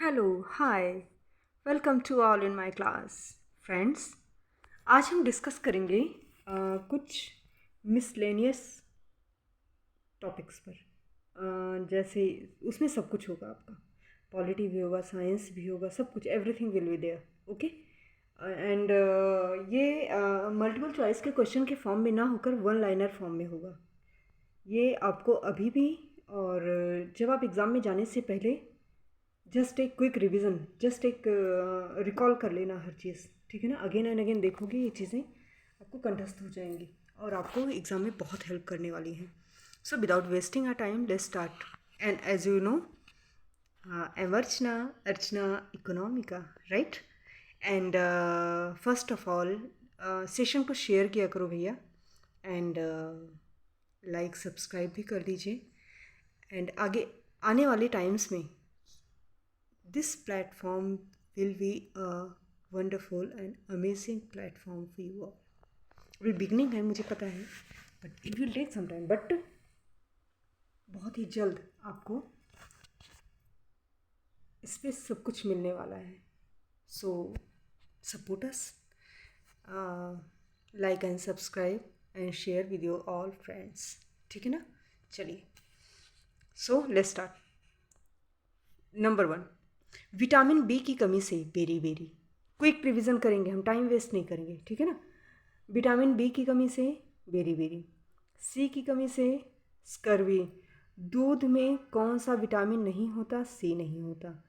Hello hi welcome to all in my class friends. आज हम discuss करेंगे कुछ मिसलेनियस टॉपिक्स पर। जैसे उसमें सब कुछ होगा, आपका पॉलिटी भी होगा, साइंस भी होगा, सब कुछ, everything will be there. Okay. And ये मल्टीपल चॉइस के क्वेश्चन के फॉर्म में ना होकर वन लाइनर फॉर्म में होगा। ये आपको अभी भी और जब आप एग्ज़ाम में जाने से पहले जस्ट एक क्विक रिवीजन, जस्ट एक रिकॉल कर लेना हर चीज़, ठीक है ना। अगेन एंड अगेन देखोगे ये चीज़ें आपको कंठस्थ हो जाएंगी और आपको एग्ज़ाम में बहुत हेल्प करने वाली हैं। So without wasting our time let's start. And as you know, I'm Archana Economica, right? And first of all session को शेयर किया करो भैया, एंड लाइक सब्सक्राइब भी कर दीजिए। एंड आगे आने वाले टाइम्स में this platform will be a wonderful and amazing platform for you all. अभी बिगनिंग है, मुझे पता है, but it will take some time, but बहुत ही जल्द आपको इस पर सब कुछ मिलने वाला है। So support us, like and subscribe and share with your all friends, ठीक है ना। चलिए, so let's start. Number 1, vitamin B की कमी से बेरी बेरी। क्विक रिवीजन करेंगे हम, टाइम वेस्ट नहीं करेंगे, ठीक है ना। विटामिन बी की कमी से बेरी बेरी, सी की कमी से स्कर्वी। दूध में कौन सा विटामिन नहीं होता? सी नहीं होता।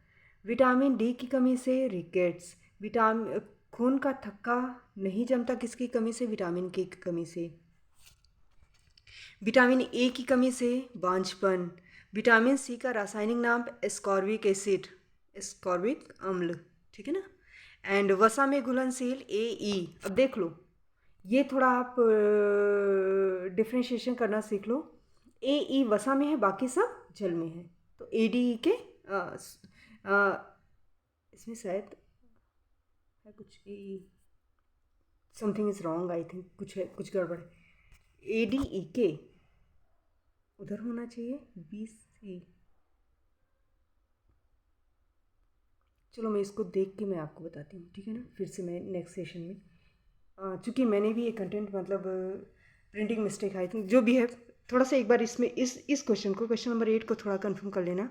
विटामिन डी की कमी से रिकेट्स। विटामिन खून का थक्का नहीं जमता किसकी कमी से? विटामिन के की कमी से। विटामिन ए की कमी से बांझपन। विटामिन सी का रासायनिक नाम एस्कॉर्बिक एसिड, एस्कॉर्बिक अम्ल, ठीक है ना। एंड वसा में घुलनशील ए ई। अब देख लो, ये थोड़ा आप डिफ्रेंशिएशन करना सीख लो। ए ई वसा में है, बाकी सब जल में है। तो ए डी ई के इसमें शायद है कुछ ए ई, something is wrong, I think कुछ है, कुछ गड़बड़ है। ए डी ई के उधर होना चाहिए, बी सी। चलो मैं इसको देख के मैं आपको बताती हूँ, ठीक है ना। फिर से मैं नेक्स्ट सेशन में, चूँकि मैंने भी ये कंटेंट मतलब प्रिंटिंग मिस्टेक आई थी, जो भी है, थोड़ा सा एक बार इसमें इस क्वेश्चन को, क्वेश्चन नंबर 8 को थोड़ा कंफर्म कर लेना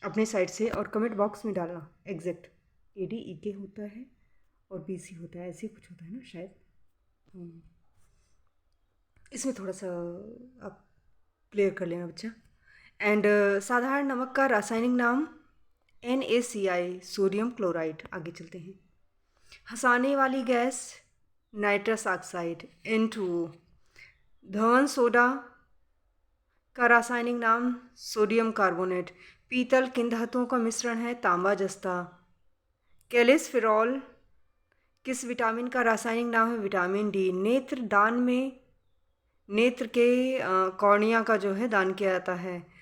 अपने साइड से और कमेंट बॉक्स में डालना एग्जैक्ट। ए डी ई के होता है और बी सी होता है, ऐसे ही कुछ होता है ना शायद। इसमें थोड़ा सा आप क्लियर कर लेना बच्चा। एंड साधारण नमक का रासायनिक नाम NaCl, सोडियम क्लोराइड। आगे चलते हैं। हंसाने वाली gas nitrous oxide, N2O। Dhawan soda का रासायनिक नाम सोडियम कार्बोनेट। पीतल किन धातुओं का मिश्रण है? तांबा जस्ता। कैल्सिफेरॉल किस विटामिन का रासायनिक नाम है? Vitamin D. नेत्र दान में नेत्र के कॉर्निया का जो है दान किया जाता है।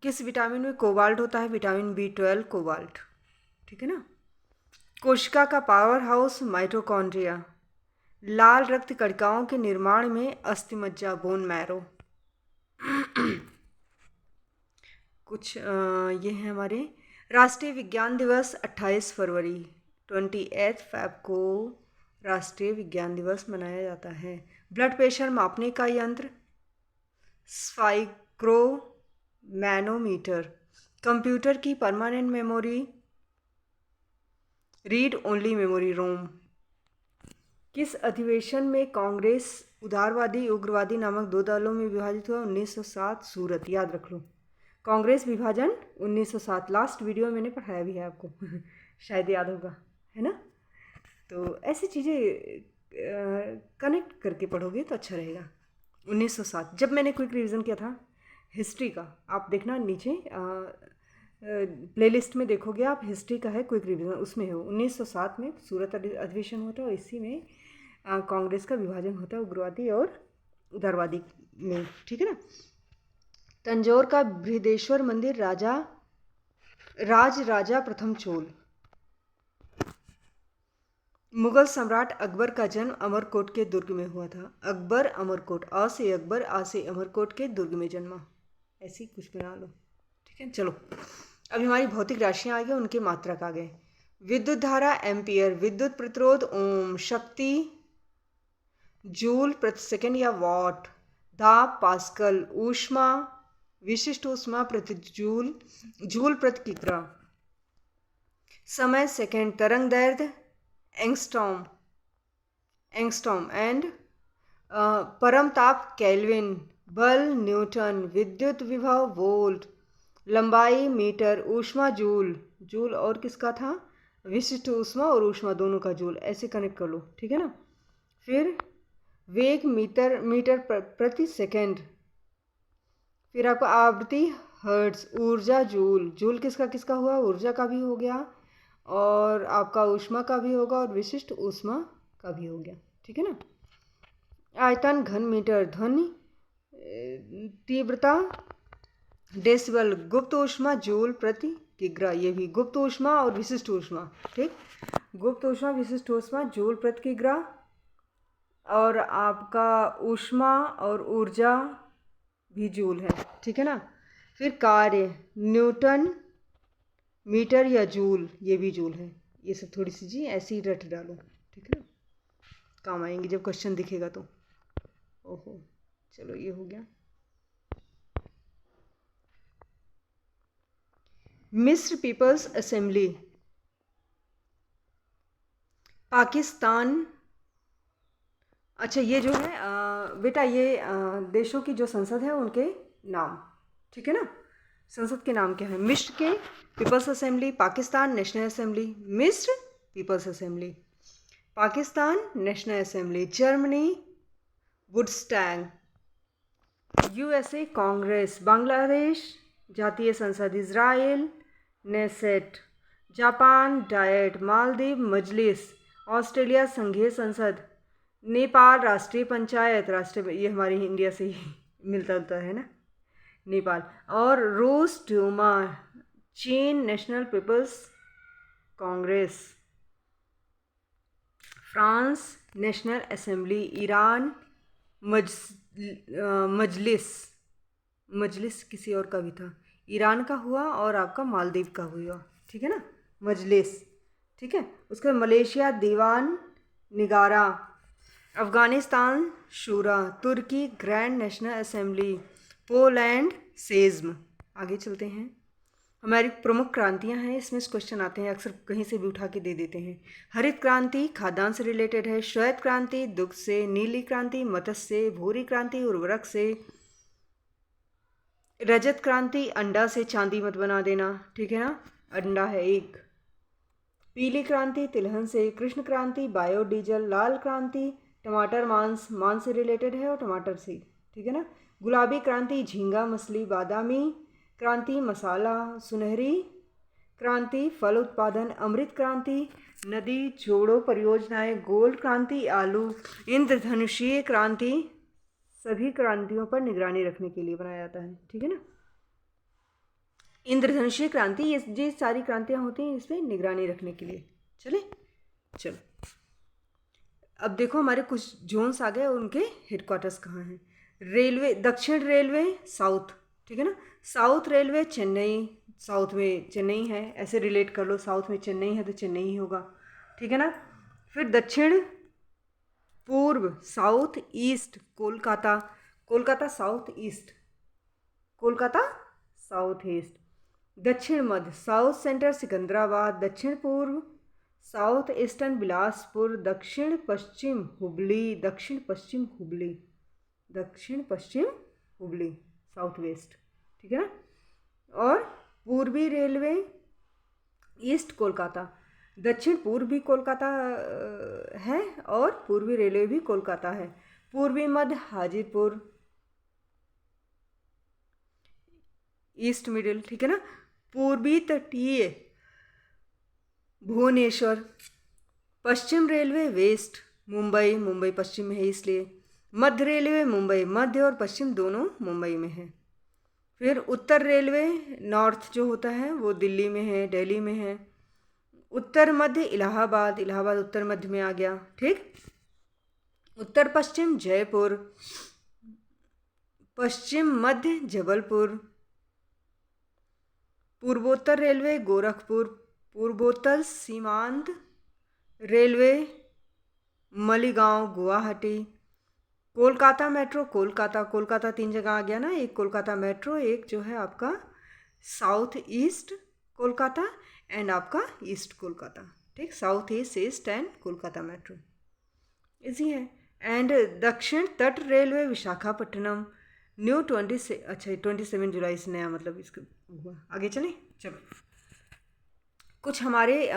किस विटामिन में कोबाल्ट होता है? विटामिन B12 कोबाल्ट, ठीक है ना। कोशिका का पावर हाउस माइटोकॉन्ड्रिया। लाल रक्त कणिकाओं के निर्माण में अस्थिमज्जा, बोन मैरो। कुछ ये हैं हमारे राष्ट्रीय विज्ञान दिवस 28 फरवरी, 28 को राष्ट्रीय विज्ञान दिवस मनाया जाता है। ब्लड प्रेशर मापने का यंत्र स्पाइक्रो मैनोमीटर। कंप्यूटर की permanent memory read only memory, ROM. किस अधिवेशन में कांग्रेस उदारवादी उग्रवादी नामक दो दलों में विभाजित हुआ? 1907, सूरत। याद रख लो, कांग्रेस विभाजन 1907। लास्ट वीडियो में मैंने पढ़ाया भी है आपको शायद याद होगा, है ना। तो ऐसी चीज़ें कनेक्ट करके पढ़ोगे तो अच्छा रहेगा। 1907 जब मैंने क्विक रिवीजन किया था हिस्ट्री का, आप देखना नीचे प्लेलिस्ट में देखोगे आप, हिस्ट्री का है क्विक रिवीजन, उसमें है 1907 में सूरत अधिवेशन होता है और इसी में कांग्रेस का विभाजन होता है उग्रवादी और उदारवादी में, ठीक है ना। तंजौर का बृहदेश्वर मंदिर राजा प्रथम चोल। मुगल सम्राट अकबर का जन्म अमरकोट के दुर्ग में हुआ था। अकबर अमरकोट, अ से अकबर, आ से अमरकोट के दुर्ग में जन्मा, ऐसी कुछ बना लो, ठीक है, चलो अभी हमारी भौतिक राशियाँ आ गई, उनके मात्रक आ गए। विद्युत धारा एम्पियर, विद्युत प्रतिरोध ओम, शक्ति जूल प्रति सेकंड या वॉट, दाब पास्कल, ऊष्मा विशिष्ट ऊष्मा प्रति जूल, जूल प्रति किग्रा, समय सेकंड, तरंग दैर्ध्य एंगस्ट्रॉम, एंगस्ट्रॉम एंड परम ताप केल्विन, बल न्यूटन, विद्युत विभव वोल्ट, लंबाई मीटर, ऊष्मा जूल, जूल और किसका था, विशिष्ट ऊष्मा और ऊष्मा दोनों का जूल, ऐसे कनेक्ट कर लो, ठीक है ना। फिर वेग मीटर प्रति सेकंड, फिर आपको आवृत्ति हर्ट्ज, ऊर्जा जूल, जूल किसका किसका हुआ, ऊर्जा का भी हो गया और आपका ऊष्मा का भी होगा और विशिष्ट ऊष्मा का भी हो गया, ठीक है ना। आयतन घन मीटर, ध्वनि तीव्रता डेसिबल, गुप्त ऊष्मा जूल प्रति किग्रा, ये भी गुप्त ऊष्मा और विशिष्ट ऊष्मा, ठीक, गुप्त ऊष्मा विशिष्ट ऊष्मा जूल प्रति किग्रा, और आपका ऊष्मा और ऊर्जा भी जूल है, ठीक है ना। फिर कार्य न्यूटन मीटर या जूल, ये भी जूल है। ये सब थोड़ी सी जी ऐसे ही रट डालो, ठीक है ना, काम आएंगे जब क्वेश्चन दिखेगा तो। ओहो, चलो ये हो गया। मिस्र पीपल्स असेंबली, पाकिस्तान, अच्छा ये जो है बेटा ये देशों की जो संसद है उनके नाम, ठीक है ना, संसद के नाम क्या है। मिस्र के people's assembly, Pakistan national assembly, मिस्र people's assembly, Pakistan national assembly, Germany वुडस्टैग, USA congress, Bangladesh Jatiya Sangsad, Israel Knesset, Japan Diet, Maldives Majlis, Australia संघीय संसद, नेपाल राष्ट्रीय पंचायत, राष्ट्रीय, ये हमारी इंडिया से ही मिलता जुलता है ना, नेपाल, और रूस ड्यूमा, चीन national people's congress, France national assembly, Iran Majlis, Majlis किसी और का भी था, ईरान का हुआ और आपका मालदीव का हुआ, ठीक है ना, मजलिस, ठीक है। उसके बाद मलेशिया दीवान निगारा, अफ़गानिस्तान शूरा, तुर्की ग्रैंड नेशनल असेंबली, पोलैंड सेज्म। आगे चलते हैं, हमारी प्रमुख क्रांतियां हैं, इसमें क्वेश्चन आते हैं, अक्सर कहीं से भी उठा के दे देते हैं। हरित क्रांति खाद्यान्न से रिलेटेड है, श्वेत क्रांति दुग्ध से, नीली क्रांति मत्स्य से, भूरी क्रांति उर्वरक से, रजत क्रांति अंडा से चांदी मत बना देना, ठीक है ना, अंडा है एक, पीली क्रांति तिलहन से, कृष्ण क्रांति बायोडीजल, लाल क्रांति टमाटर मांस, मांस से रिलेटेड है और टमाटर से, ठीक है ना, गुलाबी क्रांति झींगा मछली, बादामी क्रांति मसाला, सुनहरी क्रांति फल उत्पादन, अमृत क्रांति नदी जोड़ो परियोजनाएं, गोल्ड क्रांति आलू, इंद्रधनुषीय क्रांति सभी क्रांतियों पर निगरानी रखने के लिए बनाया जाता है, ठीक है ना। इंद्रधनुषीय क्रांति, ये सारी क्रांतियां होती हैं इस पर निगरानी रखने के लिए। चलो अब देखो हमारे कुछ जोन्स आ गए, उनके हेडक्वार्टर्स कहाँ हैं। रेलवे, दक्षिण रेलवे साउथ, ठीक है ना, साउथ रेलवे चेन्नई, साउथ में चेन्नई है, ऐसे रिलेट कर लो, साउथ में चेन्नई है तो चेन्नई ही होगा, ठीक है ना। फिर दक्षिण पूर्व south east Kolkata, Kolkata south east, Kolkata south east. दक्षिण मध्य साउथ सेंटर सिकंदराबाद, दक्षिण पूर्व साउथ ईस्टर्न बिलासपुर, दक्षिण पश्चिम हुबली, दक्षिण पश्चिम हुबली, दक्षिण पश्चिम हुबली साउथ वेस्ट, ठीक है ना। और पूर्वी रेलवे ईस्ट कोलकाता, दक्षिण पूर्व भी कोलकाता है और पूर्वी रेलवे भी कोलकाता है। पूर्वी मध्य हाजीपुर, ईस्ट मिडिल, ठीक है ना। पूर्वी तटीय भुवनेश्वर, पश्चिम रेलवे वेस्ट मुंबई, मुंबई पश्चिम में है इसलिए। मध्य रेलवे मुंबई, मध्य और पश्चिम दोनों मुंबई में है। फिर उत्तर रेलवे नॉर्थ जो होता है वो दिल्ली में है, दिल्ली में है। उत्तर मध्य इलाहाबाद, इलाहाबाद उत्तर मध्य में आ गया, ठीक। उत्तर पश्चिम जयपुर, पश्चिम मध्य जबलपुर, पूर्वोत्तर रेलवे गोरखपुर, पूर्वोत्तर सीमांत रेलवे मलीगांव गुवाहाटी, कोलकाता मेट्रो कोलकाता 3 जगह आ गया ना, एक कोलकाता मेट्रो, एक जो है आपका साउथ ईस्ट कोलकाता एंड आपका ईस्ट कोलकाता, ठीक, south east and Kolkata metro, easy है। एंड दक्षिण तट रेलवे विशाखापट्टनम, न्यू 27 जुलाई से नया मतलब इसका हुआ। आगे चलें, चलो। कुछ हमारे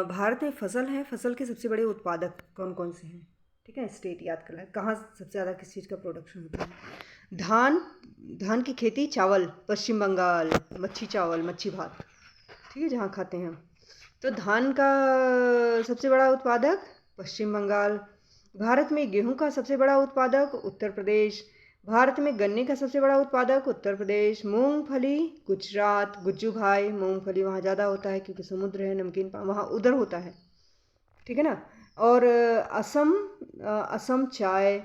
भारत में फसल हैं, फसल के सबसे बड़े उत्पादक कौन कौन से हैं, ठीक है, स्टेट याद करना है, कहाँ सबसे ज़्यादा किस चीज़ का प्रोडक्शन होता है। धान की खेती, चावल पश्चिम बंगाल, मच्छी चावल, मच्छी भात, ठीक है, जहाँ खाते हैं हम। तो धान का सबसे बड़ा उत्पादक पश्चिम बंगाल। भारत में गेहूं का सबसे बड़ा उत्पादक उत्तर प्रदेश। भारत में गन्ने का सबसे बड़ा उत्पादक उत्तर प्रदेश। मूंगफली गुजरात, गुज्जू भाई, मूंगफली वहाँ ज़्यादा होता है क्योंकि समुद्र है, नमकीन वहाँ उधर होता है, ठीक है ना। और असम चाय,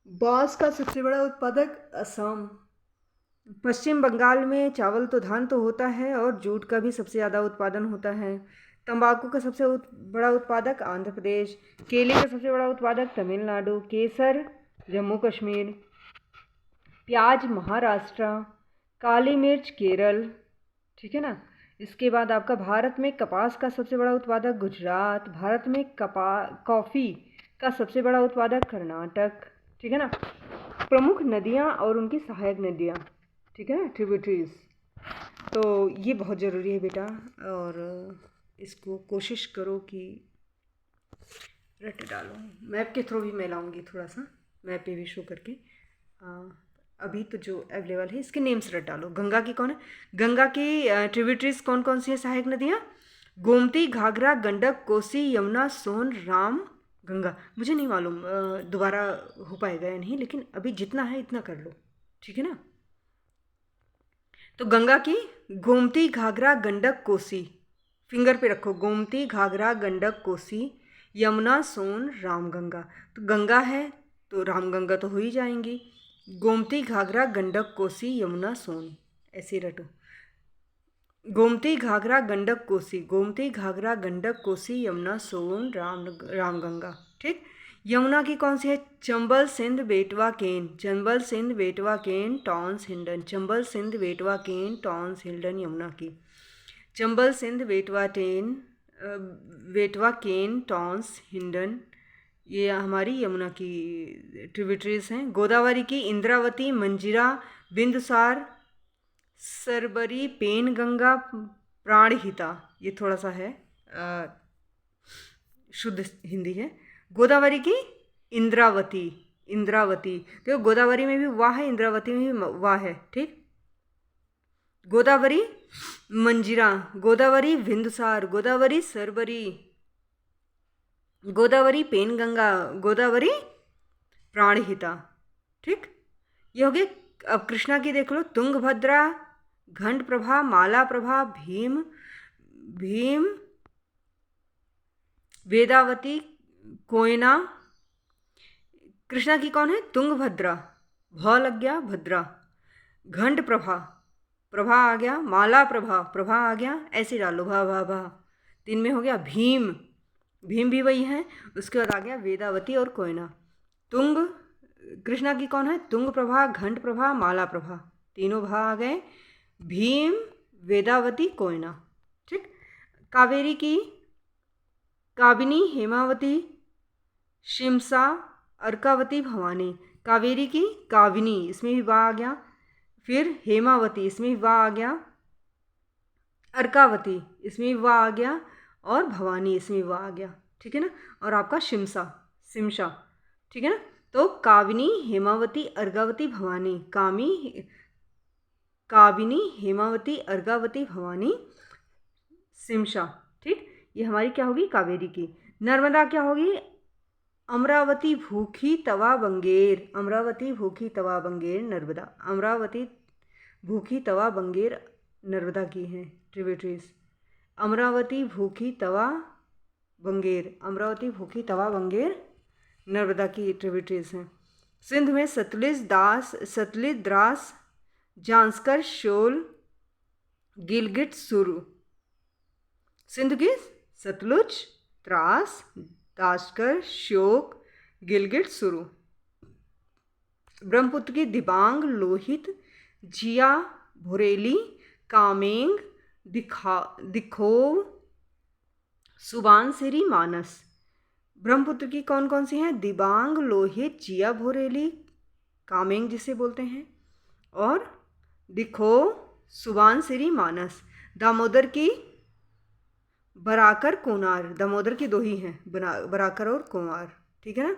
बांस का सबसे बड़ा उत्पादक असम। पश्चिम बंगाल में चावल तो धान तो होता है और जूट का भी सबसे ज़्यादा उत्पादन होता है। तंबाकू का सबसे बड़ा उत्पादक आंध्र प्रदेश। केले का सबसे बड़ा उत्पादक तमिलनाडु। केसर जम्मू कश्मीर। प्याज महाराष्ट्र। काली मिर्च केरल, ठीक है ना। इसके बाद आपका भारत में कपास का सबसे बड़ा उत्पादक गुजरात। भारत में कॉफ़ी का सबसे बड़ा उत्पादक कर्नाटक, ठीक है ना। प्रमुख नदियाँ और उनकी सहायक नदियाँ, ठीक है ना, ट्रिब्यूटरीज। तो ये बहुत ज़रूरी है बेटा, और इसको कोशिश करो कि रट डालो। मैप के थ्रू भी मैं लाऊंगी, थोड़ा सा मैप पे भी शो करके। अभी तो जो अवेलेबल है इसके नेम्स रट डालो। गंगा की कौन है, गंगा की ट्रिब्यूटरीज कौन कौन सी है, सहायक नदियाँ? गोमती, घाघरा, गंडक, कोसी, यमुना, सोन, राम, गंगा। मुझे नहीं मालूम दोबारा हो पाएगा या नहीं, लेकिन अभी जितना है इतना कर लो, ठीक है ना। तो गंगा की गोमती, घाघरा, गंडक, कोसी, फिंगर पे रखो, गोमती, घाघरा, गंडक, कोसी, यमुना, सोन, रामगंगा। तो गंगा है तो रामगंगा तो हो ही जाएंगी। गोमती, घाघरा, गंडक, कोसी, यमुना, सोन, ऐसे रटो। गोमती, घाघरा, गंडक, कोसी, गोमती, घाघरा, गंडक, कोसी, यमुना, सोन, रामगंगा, ठीक। यमुना की कौन सी है? चंबल, सिंध, बेटवा, केन। चंबल, सिंध, बेटवा, केन, टॉन्स, हिंडन। चंबल, सिंध, बेटवा, केन, टॉन्स, हिंडन, यमुना की। चंबल, सिंध, बेटवा, केन, टॉन्स, हिंडन, ये हमारी यमुना की ट्रिब्यूटरीज हैं। गोदावरी की इंद्रावती, मंजीरा, बिंदुसार, सरबरी, पेनगंगा, प्राणहिता, ये थोड़ा सा है शुद्ध हिंदी है। गोदावरी की इंद्रावती, तो गोदावरी में भी वाह है, इंद्रावती में भी वाह है, ठीक। गोदावरी मंजीरा, गोदावरी बिंदुसार, गोदावरी सरबरी, गोदावरी पेनगंगा, गोदावरी प्राणहिता, ठीक। ये हो गए। अब कृष्णा की देख लो, तुंगभद्रा, घंटप्रभा, मालाप्रभा, भीम, वेदावती, कोयना। कृष्णा की कौन है? तुंगभद्रा, भ लग गया, भद्रा। घंटप्रभा, प्रभा आ गया, माला प्रभा आ गया, ऐसे डालो, भा 3 में हो गया। भीम भी वही है। उसके बाद आ गया वेदावती और कोयना। कृष्णा की कौन है? तुंग प्रभा, घंट प्रभा, माला प्रभा, तीनों भा आ गए। भीम, वेदावती, कोयना, ठीक। कावेरी की काबिनी, हेमावती, शिमसा, अर्कावती, भवानी। कावेरी की काबिनी, इसमें भी वा आ गया। फिर हेमावती, इसमें भी वा आ गया। अर्कावती, इसमें भी वा आ गया। और भवानी, इसमें भी वा आ गया, ठीक है ना। और आपका शिमशा, ठीक है ना। तो काबिनी, हेमावती, अर्कावती, भवानी, काबिनी, हेमावती, अर्कावती, भवानी, शिमशा, ठीक। ये हमारी क्या होगी? कावेरी की। नर्मदा क्या होगी? अमरावती, भूखी, तवा, बंगेर। अमरावती, भूखी, तवा, बंगेर, नर्मदा। अमरावती, भूखी, तवा, बंगेर, नर्मदा की हैं ट्रिब्यूटरीज। अमरावती, भूखी, तवा, बंगेर, अमरावती, भूखी, तवा, बंगेर, नर्मदा की ट्रिब्यूटरीज हैं। सिंध में सतलुज, द्रास, जांस्कर, शोल, गिलगिट सुरु। सिंधु की सतलुज, द्रास, दाशकर, श्योक, गिलगिट सुरु। ब्रह्मपुत्र की दिबांग, लोहित, जिया भोरेली, कामेंग, दिखोव, सुबानसिरी, मानस। ब्रह्मपुत्र की कौन कौन सी हैं? दिबांग, लोहित, जिया भोरेली, कामेंग जिसे बोलते हैं, और दिखोव, सुबानसिरी, मानस। दामोदर की बराकर, कोनार। दामोदर की दो ही हैं, बराकर और कोनार, ठीक है ना।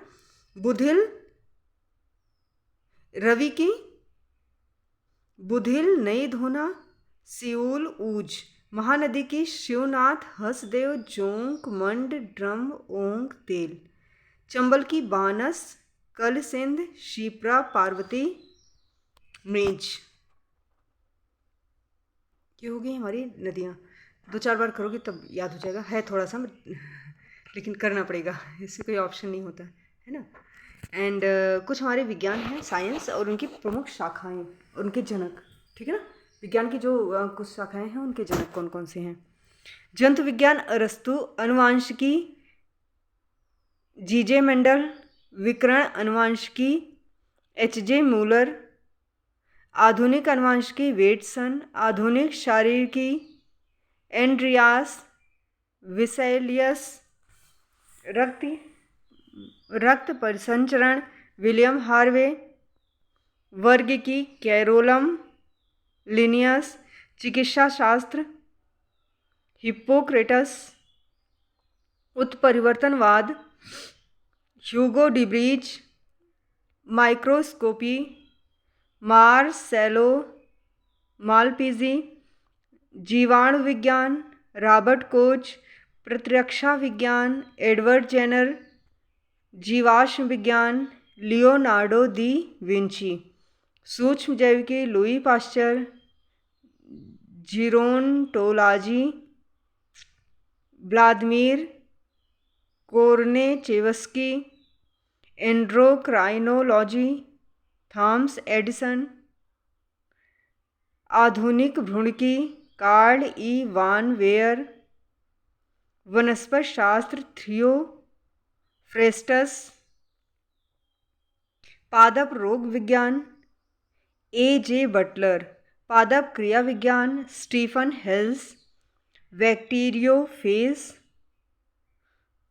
बुधिल, रवि की बुधिल, नई धोना, सियूल, ऊज। महानदी की शिवनाथ, हसदेव, जोंक, मंड, ड्रम, ओंग, तेल। चंबल की बानस, कल सिंध, शिप्रा, पार्वती, मेज। ये हो गई हमारी नदियाँ। 2-4 बार करोगे तब याद हो जाएगा, है थोड़ा सा लेकिन करना पड़ेगा, इससे कोई ऑप्शन नहीं होता है ना। एंड कुछ हमारे विज्ञान हैं, साइंस, और उनकी प्रमुख शाखाएं और उनके जनक, ठीक है ना। विज्ञान की जो कुछ शाखाएं हैं उनके जनक कौन कौन से हैं? जंतु विज्ञान अरस्तु, अनुवांशिकी जीजे मेंडल, विकर्ण अनुवांशिकी एच.जे. मूलर, आधुनिक अनुवांशिकी वेटसन, आधुनिक शारीरिकी एंड्रियास विसेलियस, रक्त परिसंचरण विलियम हार्वे, वर्ग की कैरोलम लिनियस, चिकित्सा शास्त्र हिप्पोक्रेटस, उत्परिवर्तनवाद ह्यूगो डिब्रीज, माइक्रोस्कोपी मार्सेलो मालपीजी, जीवाणु विज्ञान रॉबर्ट कोच, प्रतिरक्षा विज्ञान एडवर्ड जेनर, जीवाश्म विज्ञान लियोनार्डो दी विंची, सूक्ष्म जैविकी Louis Pasteur, gerontology Vladimir Korenchevsky, endocrinology Thomas Edison, आधुनिक भ्रूणिकी कार्ल ई वान वेयर, वनस्पति शास्त्र थियो फ्रेस्टस, पादप रोग विज्ञान ए.जे. बटलर, पादप क्रिया विज्ञान स्टीफन हेल्स, बैक्टीरियोफेज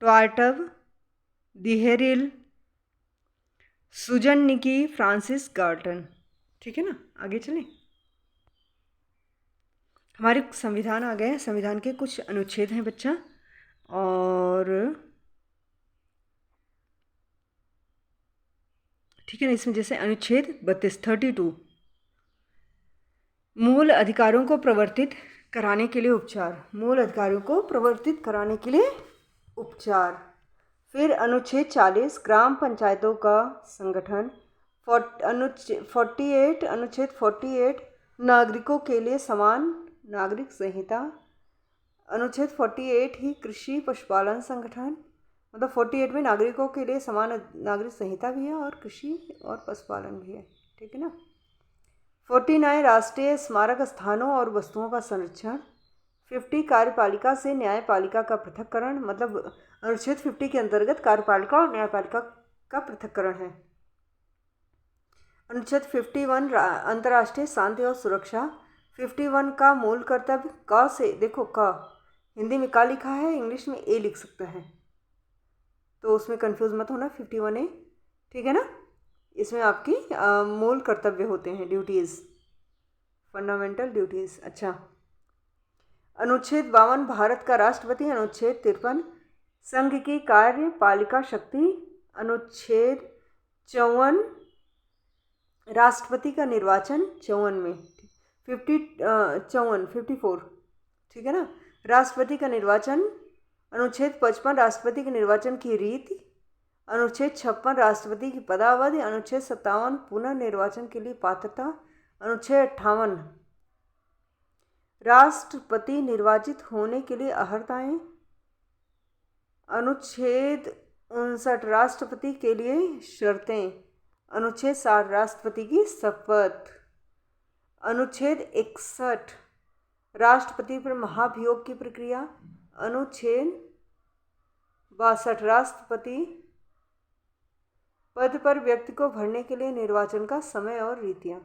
ट्वार्टव दिहेरिल, सुजननिकी फ्रांसिस गार्टन, ठीक है ना। आगे चलें, हमारे संविधान आ गए। संविधान के कुछ अनुच्छेद हैं बच्चा, और ठीक है ना, इसमें जैसे अनुच्छेद 32 मूल अधिकारों को प्रवर्तित कराने के लिए उपचार, मूल अधिकारों को प्रवर्तित कराने के लिए उपचार। फिर अनुच्छेद 40 ग्राम पंचायतों का संगठन, अनुच्छेद 48 नागरिकों के लिए समान नागरिक संहिता, अनुच्छेद 48 ही कृषि पशुपालन संगठन, मतलब 48 में नागरिकों के लिए समान नागरिक संहिता भी है और कृषि और पशुपालन भी है, ठीक है ना। 49 राष्ट्रीय स्मारक स्थानों और वस्तुओं का संरक्षण, 50 कार्यपालिका से न्यायपालिका का पृथक्करण, मतलब अनुच्छेद 50 के अंतर्गत कार्यपालिका और न्यायपालिका का पृथक्करण है। अनुच्छेद 51 अंतर्राष्ट्रीय शांति और सुरक्षा, 51 का मूल कर्तव्य क से, देखो क हिंदी में का लिखा है, इंग्लिश में ए लिख सकता है, तो उसमें कंफ्यूज मत होना, 51A, ठीक है ना। इसमें आपकी मूल कर्तव्य होते हैं, ड्यूटीज़, फंडामेंटल ड्यूटीज़। अच्छा, अनुच्छेद 52 भारत का राष्ट्रपति, अनुच्छेद 53 संघ की कार्यपालिका शक्ति, अनुच्छेद 54 राष्ट्रपति का निर्वाचन, 54 में 54, ठीक है ना, राष्ट्रपति का निर्वाचन, अनुच्छेद 55 राष्ट्रपति के निर्वाचन की रीति, अनुच्छेद 56 राष्ट्रपति की पदावधि, अनुच्छेद 57 पुनः निर्वाचन के लिए पात्रता, अनुच्छेद 58 राष्ट्रपति निर्वाचित होने के लिए अर्हताएं, अनुच्छेद 59 राष्ट्रपति के लिए शर्तें, अनुच्छेद 60 राष्ट्रपति की शपथ, अनुच्छेद 61 राष्ट्रपति पर महाभियोग की प्रक्रिया। अनुच्छेद 62 राष्ट्रपति पद पर व्यक्ति को भरने के लिए निर्वाचन का समय और रीतियाँ।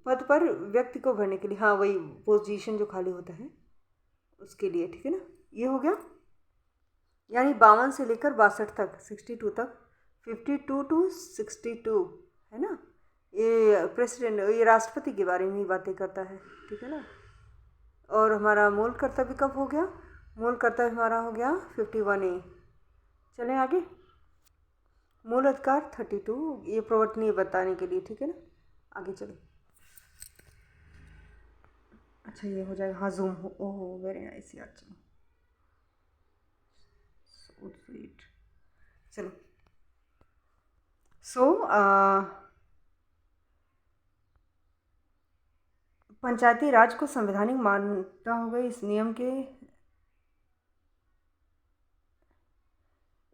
पद पर व्यक्ति को भरने के लिए, हाँ वही पोजीशन जो खाली होता है उसके लिए, ठीक है ना। ये हो गया, यानी 52 से लेकर 62 तक, 62 तक, 52 to 62 है ना। ये प्रेसिडेंट, ये राष्ट्रपति के बारे में ही बातें करता है, ठीक है ना। और हमारा मूल कर्तव्य कब हो गया? मूल कर्तव्य हमारा हो गया 51A। चलें आगे। मूल अधिकार 32, ये प्रवर्तनीय बताने के लिए, ठीक है ना। आगे चलो। अच्छा ये हो जाएगा, हाँ जूम हो, ओह वेरी नाइस यार, चलो सो स्वीट। चलो पंचायती राज को संवैधानिक मान्यता हो गई।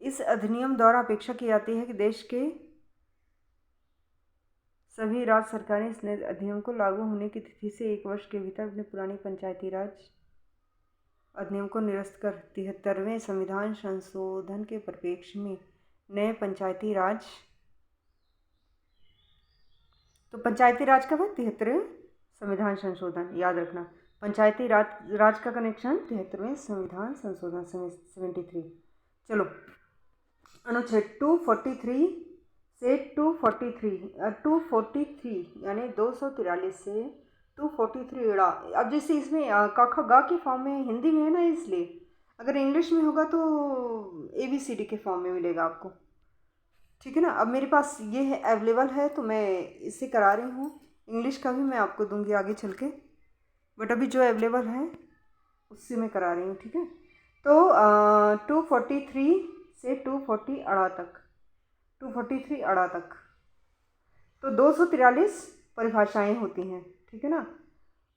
इस अधिनियम द्वारा अपेक्षा की जाती है कि देश के सभी राज्य सरकारें इस नए अधिनियम को लागू होने की तिथि से 1 वर्ष के भीतर अपने पुराने पंचायती राज अधिनियम को निरस्त कर 73वें संविधान संशोधन के परिप्रेक्ष्य में नए पंचायती राज, तो पंचायती राज का बाद 73वें संविधान संशोधन, याद रखना पंचायती राज का कनेक्शन 73वें संविधान संशोधन 73। चलो अनुच्छेद 243 से 243 यानी 243 से 243 इड़ा। अब जैसे इसमें क ख ग के फॉर्म में हिंदी में है ना, इसलिए अगर इंग्लिश में होगा तो ABCD के फॉर्म में मिलेगा आपको, ठीक है ना। अब मेरे पास ये है, अवेलेबल है, तो मैं इससे करा रही हूँ। इंग्लिश का भी मैं आपको दूंगी आगे चल के, बट अभी जो अवेलेबल है उससे मैं करा रही हूँ, ठीक है। तो 243 से 240 अड़ा तक, 243 अड़ा तक तो 243 परिभाषाएं होती हैं, ठीक है ना।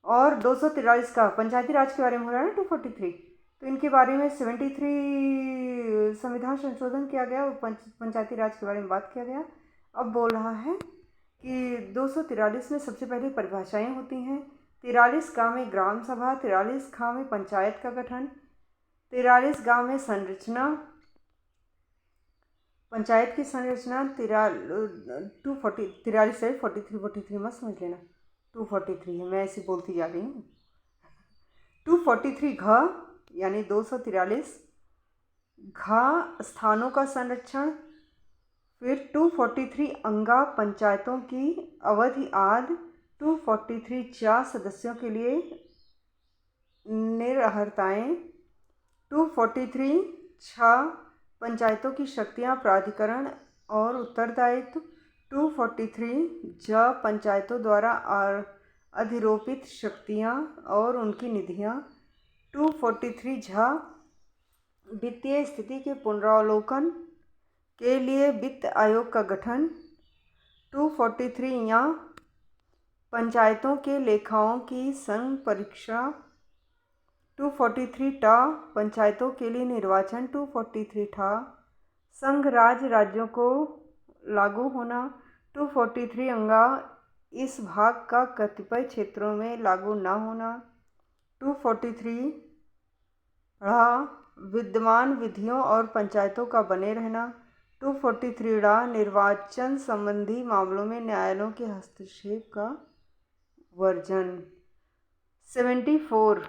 और 243 का पंचायती राज के बारे में हो रहा है ना 243, तो इनके बारे में 73 संविधान संशोधन किया गया और पंचायती राज के बारे में बात किया गया। अब बोल रहा है कि 243 में सबसे पहले परिभाषाएं होती हैं। 43 गाँव में ग्राम सभा, 43 गाँव में पंचायत का गठन, 43 गाँव में संरचना, पंचायत की संरचना 43 है, 43 मत समझ लेना, 243 है, मैं ऐसी बोलती जा रही हूँ। 243 घ यानी 243 घ स्थानों का संरक्षण। फिर 243 अंगा पंचायतों की अवधि आदि। 243 चा सदस्यों के लिए निर्हरताएँ। 243 छ पंचायतों की शक्तियाँ, प्राधिकरण और उत्तरदायित्व। 243 ज पंचायतों द्वारा अधिरोपित शक्तियाँ और उनकी निधियाँ। 243 झ वित्तीय स्थिति के पुनरावलोकन के लिए वित्त आयोग का गठन। 243 या पंचायतों के लेखाओं की संघ परीक्षा। 243 टा पंचायतों के लिए निर्वाचन। 243 ठा संघ राज्यों को लागू होना। 243 अंगा इस भाग का कतिपय क्षेत्रों में लागू न होना। 243 ढ़ा विद्यमान विधियों और पंचायतों का बने रहना। 243 ढ़ा निर्वाचन संबंधी मामलों में न्यायालयों के हस्तक्षेप का वर्जन। 74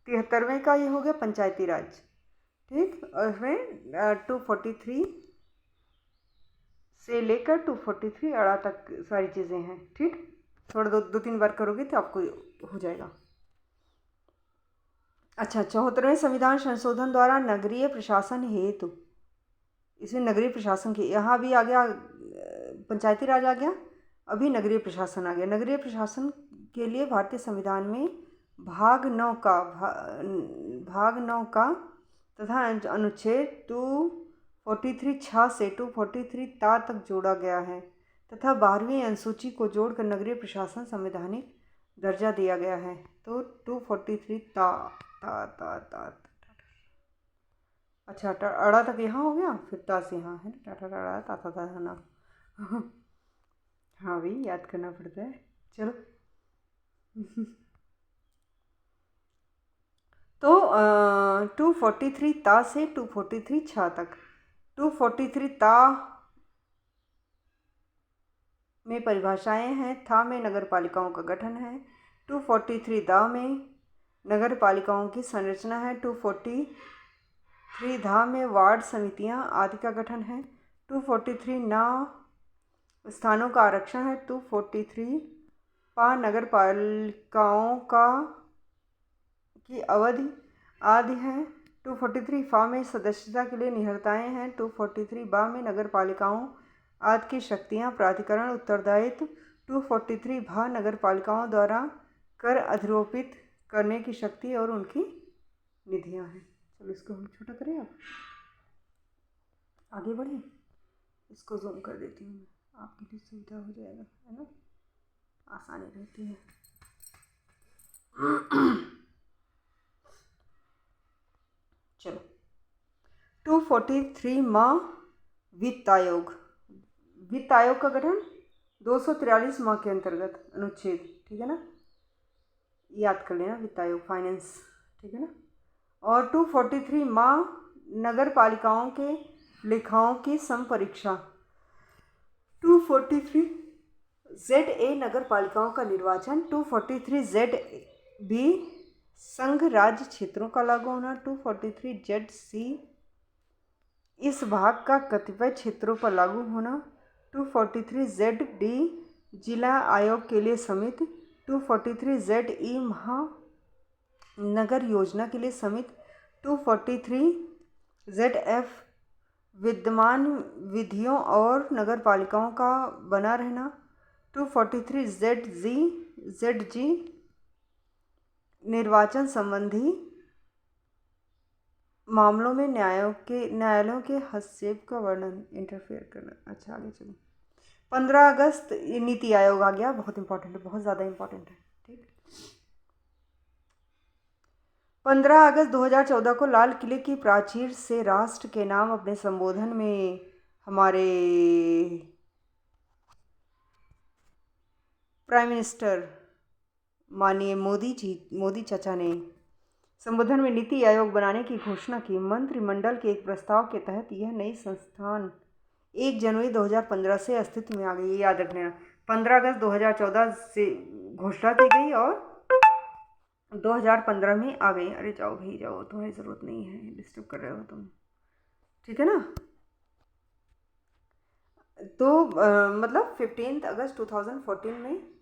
73वें का ये हो गया पंचायती राज, ठीक। और इसमें 243 से लेकर 243 अड़ा तक सारी चीज़ें हैं, ठीक। थोड़ा 2-3 बार करोगे तो आपको हो जाएगा। अच्छा, 74वें संविधान संशोधन द्वारा नगरीय प्रशासन हेतु, इसमें नगरीय प्रशासन की, यहाँ भी आ गया पंचायती राज आ गया, अभी नगरीय प्रशासन आ गया। नगरीय प्रशासन के लिए भारतीय संविधान में भाग 9 का तथा अनुच्छेद 243 छा से 243 ता तक जोड़ा गया है तथा 12वीं अनुसूची को जोड़कर नगरीय प्रशासन संवैधानिक दर्जा दिया गया है। तो 243 ता ता ता ता अच्छा, अड़ा तक यहाँ हो गया, फिर ता से यहाँ है ना, टाटा टाटा ता ता ता ना। हाँ भाई, याद करना पड़ता है। चलो 243 ता से 243 छा तक। 243 ता में परिभाषाएं हैं, था में नगर पालिकाओं का गठन है, 243 दा में नगर पालिकाओं की संरचना है, 243 धा में वार्ड समितियां आदि का गठन है, 243 ना स्थानों का आरक्षण है, 243 पा नगर पालिकाओं की अवधि आदि है, 243 फा में सदस्यता के लिए निहरताएँ हैं, 243 बा में नगर पालिकाओं आदि की शक्तियाँ, प्राधिकरण, उत्तरदायित्व, 243 भा नगर पालिकाओं द्वारा कर अधिरोपित करने की शक्ति और उनकी निधियाँ हैं। चलो इसको हम छोटा करें, आप आगे बढ़ें। इसको जूम कर देती हूँ मैं, आपके लिए सुविधा हो जाएगा, है ना, आसानी रहती है। चलो 243 माह वित्त आयोग। वित्त आयोग का गठन 243 माह के अंतर्गत अनुच्छेद, ठीक है ना, याद कर लेना, वित्त आयोग फाइनेंस, ठीक है ना। और 243 माह नगर पालिकाओं के लेखाओं की संपरीक्षा, 243 ZA नगर पालिकाओं का निर्वाचन, 243 ZB संघ राज्य क्षेत्रों का लागू होना, 243 ZC इस भाग का कतिपय क्षेत्रों पर लागू होना, 243 ZD जिला आयोग के लिए समिति, 243 ZE महानगर योजना के लिए समिति, 243 ZF विद्यमान विधियों और नगर पालिकाओं का बना रहना, 243 ZG निर्वाचन संबंधी मामलों में न्यायालयों के हस्तक्षेप का वर्णन, इंटरफेयर करना। अच्छा आगे चलो, 15 अगस्त नीति आयोग आ गया, बहुत इंपॉर्टेंट है, बहुत ज़्यादा इंपॉर्टेंट है, ठीक। 15 अगस्त 2014 को लाल किले की प्राचीर से राष्ट्र के नाम अपने संबोधन में हमारे प्राइम मिनिस्टर माननीय मोदी चाचा ने संबोधन में नीति आयोग बनाने की घोषणा की। मंत्रिमंडल के एक प्रस्ताव के तहत यह नई संस्थान 1 जनवरी 2015 से अस्तित्व में आ गई। ये याद रखना, 15 अगस्त 2014 से घोषणा की गई और 2015 में आ गई। अरे जाओ भाई जाओ, तुम्हारी ज़रूरत नहीं है, डिस्टर्ब कर रहे हो तुम, ठीक है ना। तो मतलब 15 अगस्त 2014 में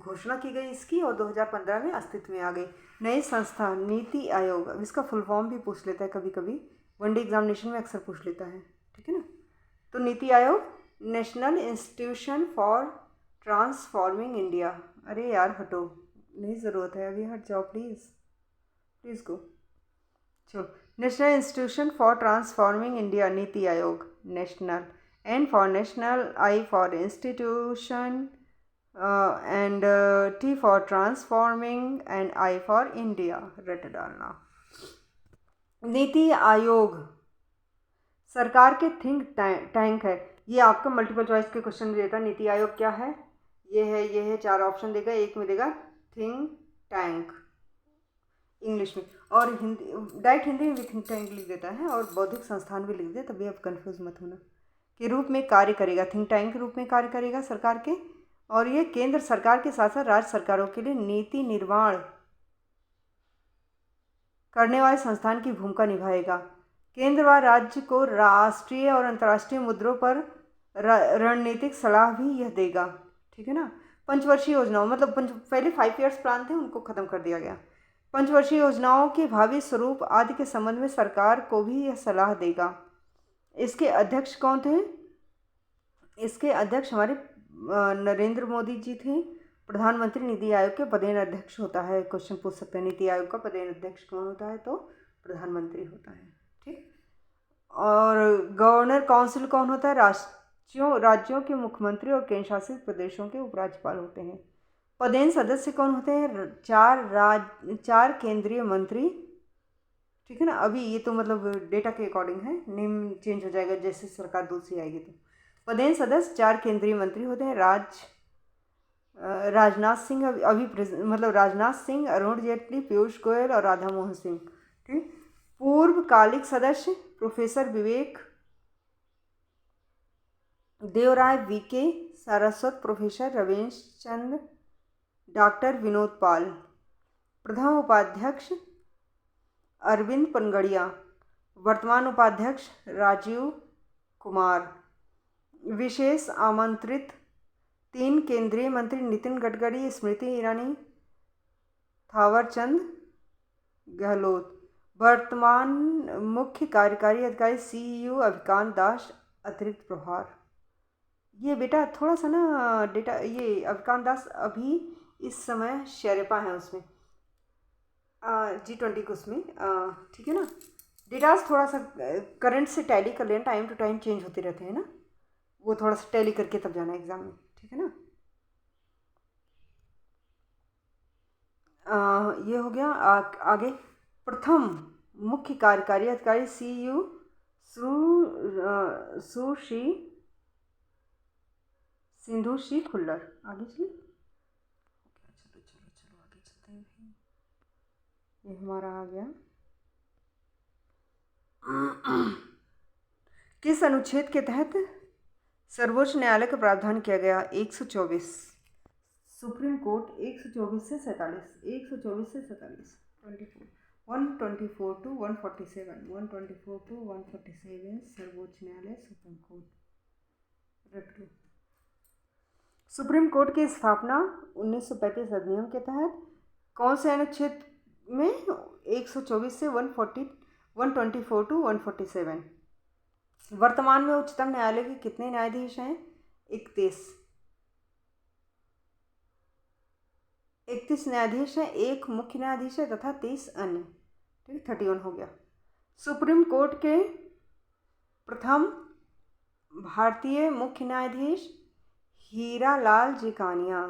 घोषणा की गई इसकी और 2015 में अस्तित्व में आ गई। नई संस्था नीति आयोग, अब इसका फुल फॉर्म भी पूछ लेता है कभी कभी, वनडे एग्जामिनेशन में अक्सर पूछ लेता है, ठीक है ना। तो नीति Aayog national institution for transforming India. अरे यार हटो, नहीं ज़रूरत है अभी, हट जाओ प्लीज़ गो। चलो, national institution for transforming India, NITI Aayog, national, N for national, I for institution and T for transforming and I for India, रट डालना। नीति आयोग सरकार के थिंक टैंक है। ये आपका मल्टीपल चॉइस के क्वेश्चन में देता है, नीति आयोग क्या है, ये है 4 ऑप्शन देगा, एक में देगा थिंक टैंक इंग्लिश में, और हिंदी डायरेक्ट हिंदी में भी थिंक टैंक लिख देता है, और बौद्धिक संस्थान भी लिख दे, तभी आप कंफ्यूज मत होना, के रूप में कार्य करेगा, थिंक टैंक के रूप में कार्य करेगा सरकार के। और ये केंद्र सरकार के साथ साथ राज्य सरकारों के लिए नीति निर्माण करने वाले संस्थान की भूमिका निभाएगा। केंद्र व राज्य को राष्ट्रीय और अंतर्राष्ट्रीय मुद्दों पर रणनीतिक सलाह भी यह देगा, ठीक है ना। पंचवर्षीय योजनाओं, मतलब पहले 5 ईयर्स प्लान थे, उनको ख़त्म कर दिया गया। पंचवर्षीय योजनाओं के भावी स्वरूप आदि के संबंध में सरकार को भी यह सलाह देगा। इसके अध्यक्ष कौन थे? इसके अध्यक्ष हमारे नरेंद्र मोदी जी थे। प्रधानमंत्री नीति आयोग के पदेन अध्यक्ष होता है। क्वेश्चन पूछ सकते हैं, नीति आयोग का पदेन अध्यक्ष कौन होता है? तो प्रधानमंत्री होता है, ठीक। और गवर्नर काउंसिल कौन होता है? राज्यों के मुख्यमंत्री और केंद्र शासित प्रदेशों के उपराज्यपाल होते हैं। पदेन सदस्य कौन होते हैं? 4 केंद्रीय मंत्री, ठीक है ना। अभी ये तो मतलब डेटा के अकॉर्डिंग है, नेम चेंज हो जाएगा जैसे सरकार दूसरी आएगी। तो पदेन सदस्य 4 केंद्रीय मंत्री होते हैं। राजनाथ सिंह मतलब राजनाथ सिंह, अरुण जेटली, पीयूष गोयल और राधा मोहन सिंह। ठीक। पूर्वकालिक सदस्य प्रोफेसर विवेक Devaraya, VK Saraswat, professor Ramesh Chandra, doctor Vinod पाल। प्रथम उपाध्यक्ष अरविंद पनगड़िया, वर्तमान उपाध्यक्ष राजीव कुमार। विशेष आमंत्रित 3 केंद्रीय मंत्री नितिन गडकरी, स्मृति ईरानी, थावरचंद गहलोत। वर्तमान मुख्य कार्यकारी अधिकारी सीईओ अभिकांत दास, अतिरिक्त प्रभार। ये बेटा थोड़ा सा ना डेटा, ये अभिकांत दास अभी इस समय शेरपा है उसमें, G20 के उसमें, ठीक है ना। डेटास थोड़ा सा करंट से टैली कर लेना, टाइम टू टाइम चेंज होते रहते हैं ना, वो थोड़ा सा टैली करके तब जाना एग्जाम में, ठीक है ना। ये हो गया। आगे प्रथम मुख्य कार्यकारी अधिकारी सीयू सुश्री सिंधु श्री खुल्लर। आगे चलिए, चलो आगे चलते हैं। ये हमारा आ गया। किस अनुच्छेद के तहत सर्वोच्च न्यायालय का प्रावधान किया गया? 124। सुप्रीम कोर्ट 124 से 47, 124 से 47, 124 टू 147, 124 टू 147 सर्वोच्च न्यायालय सुप्रीम कोर्ट। रख लो। सुप्रीम कोर्ट की स्थापना 1935 अधिनियम के तहत कौन से अनुच्छेद में? 124 से 124 टू 147। वर्तमान में उच्चतम न्यायालय के कितने न्यायाधीश हैं? 31 न्यायाधीश हैं, 1 मुख्य न्यायाधीश है तथा 30 अन्य। ठीक, 31 हो गया। सुप्रीम कोर्ट के प्रथम भारतीय मुख्य न्यायाधीश हीरालाल जेकानिया,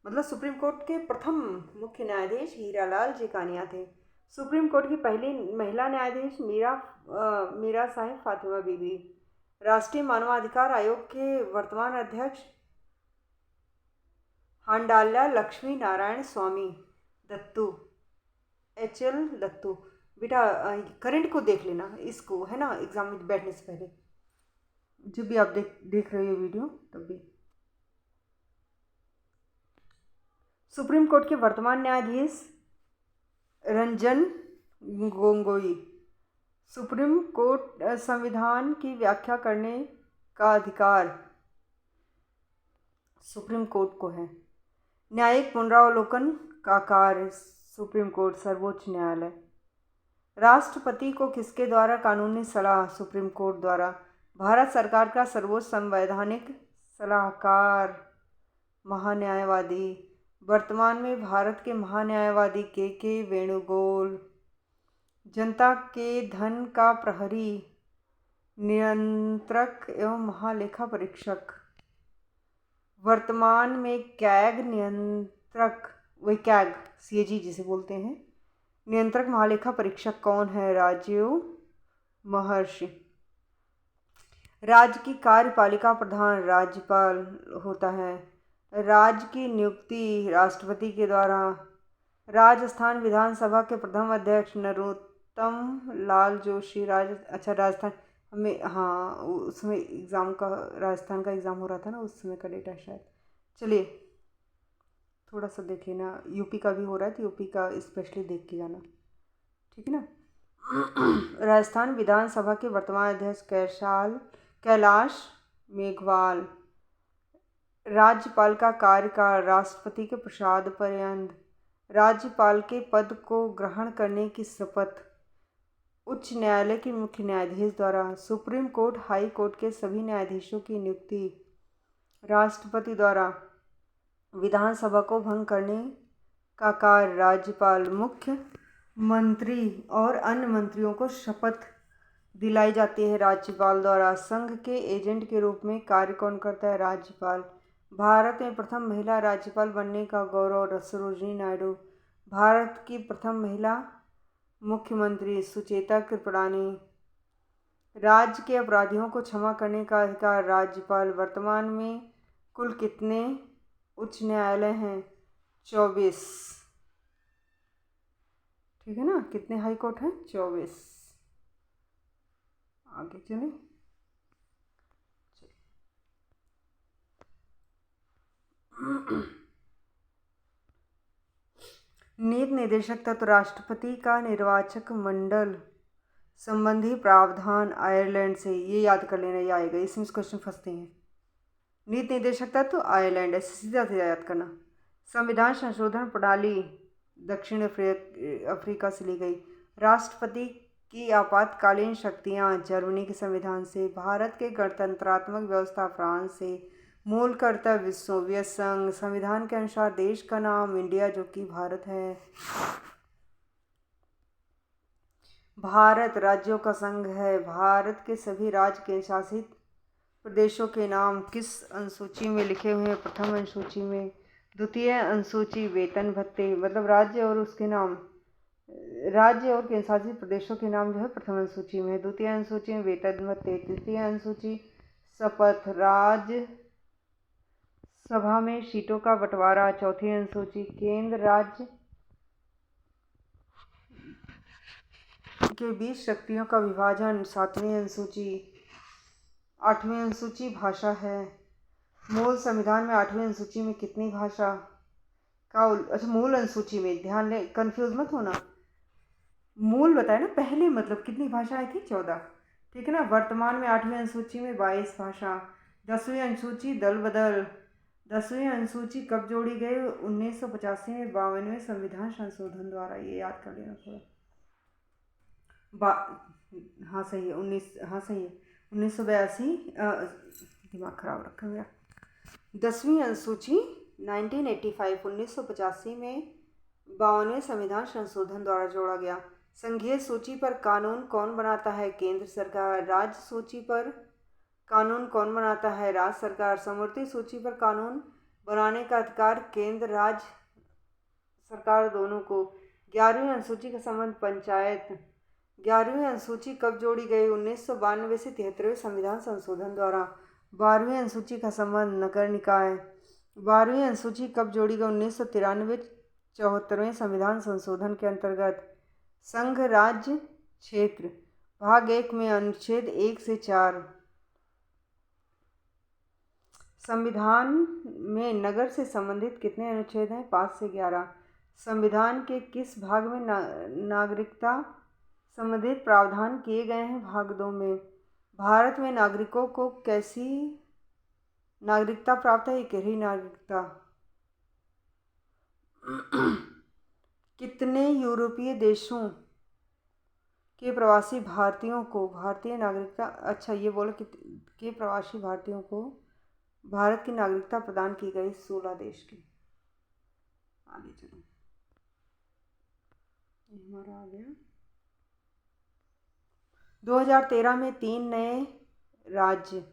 मतलब सुप्रीम कोर्ट के प्रथम मुख्य न्यायाधीश हीरालाल जेकानिया थे। सुप्रीम कोर्ट की पहली महिला न्यायाधीश मीरा साहिब फातिमा बीबी। राष्ट्रीय मानवाधिकार आयोग के वर्तमान अध्यक्ष हांडाला लक्ष्मी नारायण स्वामी दत्तू, HL दत्तू। बेटा करंट को देख लेना, इसको है ना, एग्जाम में बैठने से पहले जब भी आप देख रहे हो वीडियो तब भी। सुप्रीम कोर्ट के वर्तमान न्यायाधीश रंजन गोगोई। सुप्रीम कोर्ट संविधान की व्याख्या करने का अधिकार सुप्रीम कोर्ट को है। न्यायिक पुनरावलोकन का कार्य सुप्रीम कोर्ट सर्वोच्च न्यायालय। राष्ट्रपति को किसके द्वारा कानूनी सलाह? सुप्रीम कोर्ट द्वारा। भारत सरकार का सर्वोच्च संवैधानिक सलाहकार महान्यायवादी। वर्तमान में भारत के महान्यायवादी के वेणुगोपाल। जनता के धन का प्रहरी, नियंत्रक एवं महालेखा परीक्षक। वर्तमान में कैग नियंत्रक, वही कैग CAG जिसे बोलते हैं, नियंत्रक महालेखा परीक्षक कौन है? राजीव महर्षि। राज्य की कार्यपालिका प्रधान राज्यपाल होता है। राज्य की नियुक्ति राष्ट्रपति के द्वारा। राजस्थान विधानसभा के प्रथम अध्यक्ष नरोत्तम लाल जोशी। राजस्थान हमें, हाँ उस समय एग्ज़ाम का, राजस्थान का एग्ज़ाम हो रहा था ना, उस समय का डेटा शायद। चलिए थोड़ा सा देखिए ना, यूपी का भी हो रहा है तो यूपी का स्पेशली देख के जाना, ठीक है ना। राजस्थान विधानसभा के वर्तमान अध्यक्ष कैलाश मेघवाल। राज्यपाल का कार्यकाल राष्ट्रपति के प्रसाद पर्यंत। राज्यपाल के पद को ग्रहण करने की शपथ उच्च न्यायालय के मुख्य न्यायाधीश द्वारा। सुप्रीम कोर्ट, हाई कोर्ट के सभी न्यायाधीशों की नियुक्ति राष्ट्रपति द्वारा। विधानसभा को भंग करने का कार्य राज्यपाल। मुख्य मंत्री और अन्य मंत्रियों को शपथ दिलाई जाती है राज्यपाल द्वारा। संघ के एजेंट के रूप में कार्य कौन करता है? राज्यपाल। भारत में प्रथम महिला राज्यपाल बनने का गौरव सरोजिनी नायडू। भारत की प्रथम महिला मुख्यमंत्री सुचेता कृपलानी। राज्य के अपराधियों को क्षमा करने का अधिकार राज्यपाल। वर्तमान में कुल कितने उच्च न्यायालय हैं 24। ठीक है ना, कितने हाई कोर्ट हैं? 24। आगे चलें। नीति निदेशक तत्व राष्ट्रपति का निर्वाचक मंडल संबंधी प्रावधान आयरलैंड से, ये याद कर लेना, ये आएगा, इसमें क्वेश्चन फंसते हैं। नीति निदेशक तत्व आयरलैंड, ऐसे सीधा सीधा याद करना। संविधान संशोधन प्रणाली दक्षिण अफ्रीका से ली गई। राष्ट्रपति की आपातकालीन शक्तियां जर्मनी के संविधान से। भारत के गणतंत्रात्मक व्यवस्था फ्रांस से। मूल कर्तव्य सोवियत संघ। संविधान के अनुसार देश का नाम इंडिया जो कि भारत है। भारत राज्यों का संघ है। भारत के सभी राज्य केंद्र शासित प्रदेशों के नाम किस अनुसूची में लिखे हुए हैं? प्रथम अनुसूची में। द्वितीय अनुसूची वेतन भत्ते, मतलब राज्य और उसके नाम, राज्य और केंद्र शासित प्रदेशों के नाम जो है प्रथम अनुसूची में है। द्वितीय अनुसूची में वेतन भत्ते। तृतीय अनुसूची शपथ, राज्य सभा में सीटों का बंटवारा। चौथी अनुसूची केंद्र राज्य के बीच शक्तियों का विभाजन। सातवीं अनुसूची। आठवीं अनुसूची भाषा है। मूल संविधान में आठवीं अनुसूची में कितनी भाषा का अच्छा, मूल अनुसूची में, ध्यान ले, कंफ्यूज मत होना। मूल बताए ना पहले, मतलब कितनी भाषाएं थी? 14। ठीक है ना। वर्तमान में आठवीं अनुसूची में 22 भाषा। 10वीं अनुसूची दल बदल। 10वीं अनुसूची कब जोड़ी गई? 1985 में 52वें संविधान संशोधन द्वारा। ये याद कर लेना थोड़ा। हाँ सही है, 1982। दिमाग खराब रखा मेरा। 10वीं अनुसूची 1985 में 52वें संविधान संशोधन द्वारा जोड़ा गया। संघीय सूची पर कानून कौन बनाता है? केंद्र सरकार। राज्य सूची पर कानून कौन बनाता है? राज्य सरकार। समवर्ती सूची पर कानून बनाने का अधिकार केंद्र राज्य सरकार दोनों को। 11वीं अनुसूची का संबंध पंचायत। 11वीं अनुसूची कब जोड़ी गई? 1992 से 73वें संविधान संशोधन द्वारा। 12वीं अनुसूची का संबंध नगर निकाय। 12वीं अनुसूची कब जोड़ी गई? 1993 74वें संविधान संशोधन के अंतर्गत। संघ राज्य क्षेत्र भाग 1 में अनुच्छेद 1 से 4। संविधान में नगर से संबंधित कितने अनुच्छेद हैं? 5 से 11। संविधान के किस भाग में नागरिकता संबंधित प्रावधान किए गए हैं? भाग 2 में। भारत में नागरिकों को कैसी नागरिकता प्राप्त है? गहरी नागरिकता। कितने यूरोपीय देशों के प्रवासी भारतीयों को भारतीय नागरिकता, अच्छा ये बोलो कि प्रवासी भारतीयों को भारत की नागरिकता प्रदान की गई? 16 देश की। आगे चलो, हमारा आ गया। 2013 में 3 नए राज्य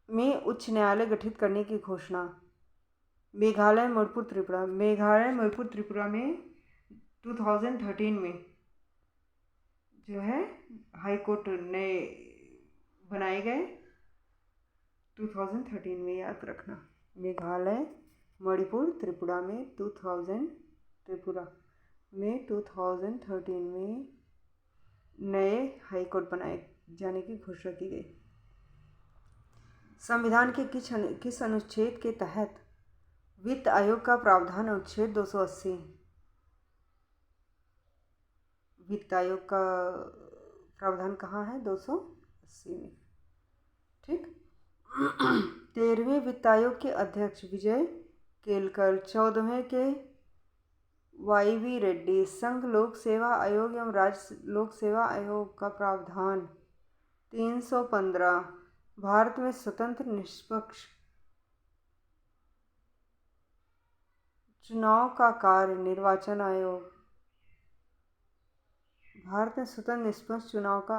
में उच्च न्यायालय गठित करने की घोषणा। मेघालय, मणिपुर, त्रिपुरा। मेघालय, मणिपुर, त्रिपुरा में 2013 में जो है हाई कोर्ट नए बनाए गए। 2013 में, याद रखना। मेघालय, मणिपुर, त्रिपुरा में 2013 में नए हाई कोर्ट बनाए जाने की घोषणा की गई। संविधान के किस अनुच्छेद के तहत वित्त आयोग का प्रावधान? अनुच्छेद 280। वित्त आयोग का प्रावधान कहाँ है? 280 में। ठीक। 13वें वित्त आयोग के अध्यक्ष विजय केलकर। 14वें के YV रेड्डी। संघ लोक सेवा आयोग एवं राज्य लोक सेवा आयोग का प्रावधान 315। भारत में स्वतंत्र निष्पक्ष चुनाव का कार्य निर्वाचन आयोग। भारत में स्वतंत्र निष्पक्ष चुनाव का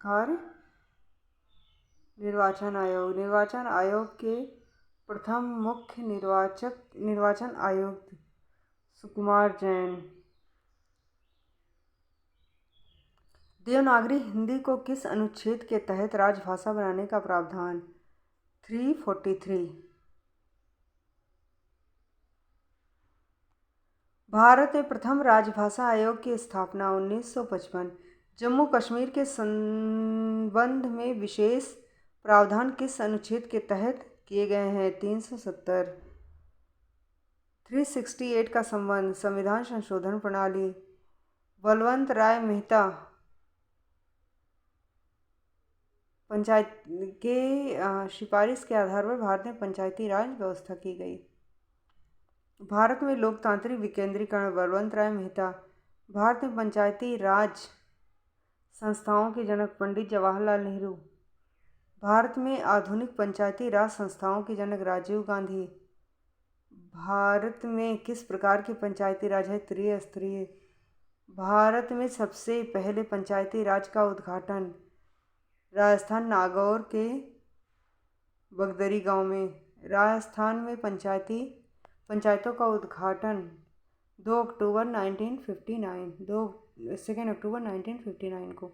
कार्य निर्वाचन आयोग। निर्वाचन आयोग के प्रथम मुख्य निर्वाचन आयुक्त सुकुमार जैन। देवनागरी हिंदी को किस अनुच्छेद के तहत राजभाषा बनाने का प्रावधान? 343। भारत में प्रथम राजभाषा आयोग की स्थापना 1955। जम्मू कश्मीर के संबंध में विशेष प्रावधान किस अनुच्छेद के तहत किए गए हैं? 370। 368 का संबंध संविधान संशोधन प्रणाली। बलवंत राय मेहता पंचायत के सिफारिश के आधार पर भारत में पंचायती राज व्यवस्था की गई। भारत में लोकतांत्रिक विकेंद्रीकरण। बलवंत राय मेहता। भारत में पंचायती राज संस्थाओं के जनक पंडित जवाहरलाल नेहरू। भारत में आधुनिक पंचायती राज संस्थाओं के जनक राजीव गांधी। भारत में किस प्रकार की पंचायती राज है? त्रिस्तरीय। भारत में सबसे पहले पंचायती राज का उद्घाटन राजस्थान नागौर के बगदरी गांव में। राजस्थान में पंचायतों का उद्घाटन 2 अक्टूबर 1959 को।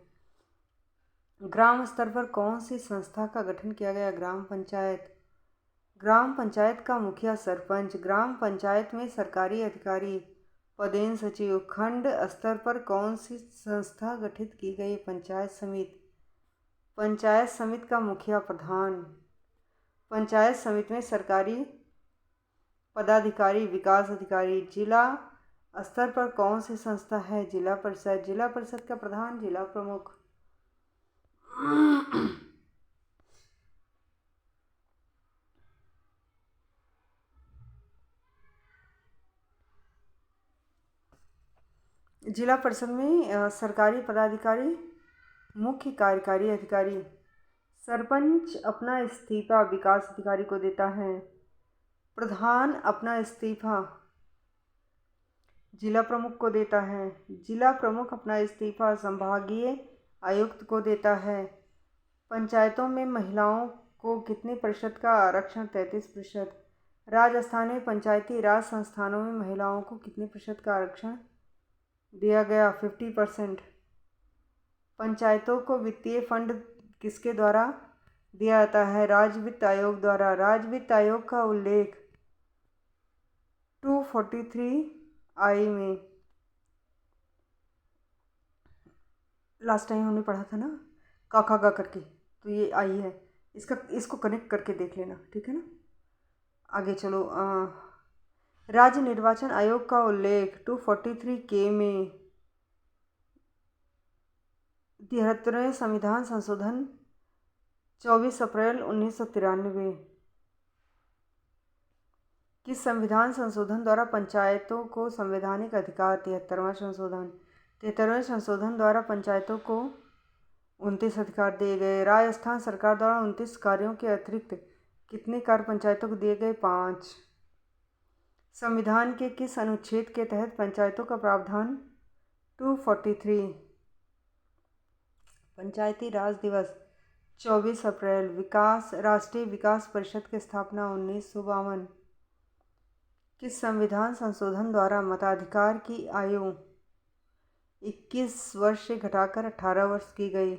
ग्राम स्तर पर कौन सी संस्था का गठन किया गया? ग्राम पंचायत। ग्राम पंचायत का मुखिया सरपंच। ग्राम पंचायत में सरकारी अधिकारी पदेन सचिव। खंड स्तर पर कौन सी संस्था गठित की गई? पंचायत समिति। पंचायत समिति का मुखिया प्रधान। पंचायत समिति में सरकारी पदाधिकारी विकास अधिकारी। जिला स्तर पर कौन सी संस्था है? जिला परिषद। जिला परिषद का प्रधान जिला प्रमुख। जिला परिषद में सरकारी पदाधिकारी मुख्य कार्यकारी अधिकारी। सरपंच अपना इस्तीफा विकास अधिकारी को देता है। प्रधान अपना इस्तीफा जिला प्रमुख को देता है। जिला प्रमुख अपना इस्तीफा संभागीय आयुक्त को देता है। पंचायतों में महिलाओं को कितने प्रतिशत का आरक्षण? 33%। राजस्थान में पंचायती राज संस्थानों में महिलाओं को कितने प्रतिशत का आरक्षण दिया गया? 50%। पंचायतों को वित्तीय फंड किसके द्वारा दिया जाता है? राज्य वित्त आयोग द्वारा। राज्य वित्त आयोग का उल्लेख 243I में। लास्ट टाइम हमने पढ़ा था ना काका गा करके, तो ये आई है। इसको कनेक्ट करके देख लेना, ठीक है ना। आगे चलो। राज्य निर्वाचन आयोग का उल्लेख 243K में। 73वें संविधान संशोधन 24 अप्रैल 1993। किस संविधान संशोधन द्वारा पंचायतों को संवैधानिक अधिकार? 73वां संशोधन। 73वें संशोधन द्वारा पंचायतों को 29 अधिकार दिए गए। राजस्थान सरकार द्वारा 29 कार्यों के अतिरिक्त कितने कार्य पंचायतों को दिए गए? 5। संविधान के किस अनुच्छेद के तहत पंचायतों का प्रावधान? 243। पंचायती राज दिवस 24 अप्रैल। राष्ट्रीय विकास परिषद की स्थापना 1952। किस संविधान संशोधन द्वारा मताधिकार की आयु 21 वर्ष से घटाकर 18 वर्ष की गई?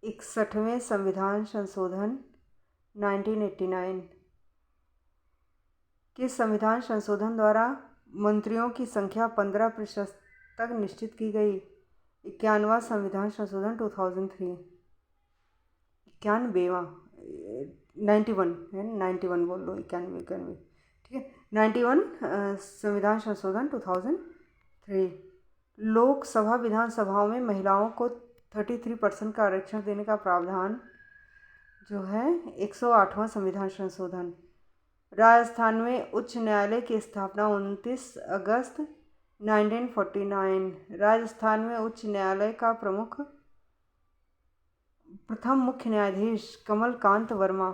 61वें संविधान संशोधन 1989। किस संविधान संशोधन द्वारा मंत्रियों की संख्या 15% तक निश्चित की गई? 91वां संविधान संशोधन 2003। 91वां 91 है, 91 बोल लो, 91, ठीक है। 91 संविधान संशोधन 2003। लोकसभा विधानसभाओं में महिलाओं को 33% का आरक्षण देने का प्रावधान जो है 108वां संविधान संशोधन। राजस्थान में उच्च न्यायालय की स्थापना 29 अगस्त 1949। राजस्थान में उच्च न्यायालय का प्रथम मुख्य न्यायाधीश कमलकांत वर्मा।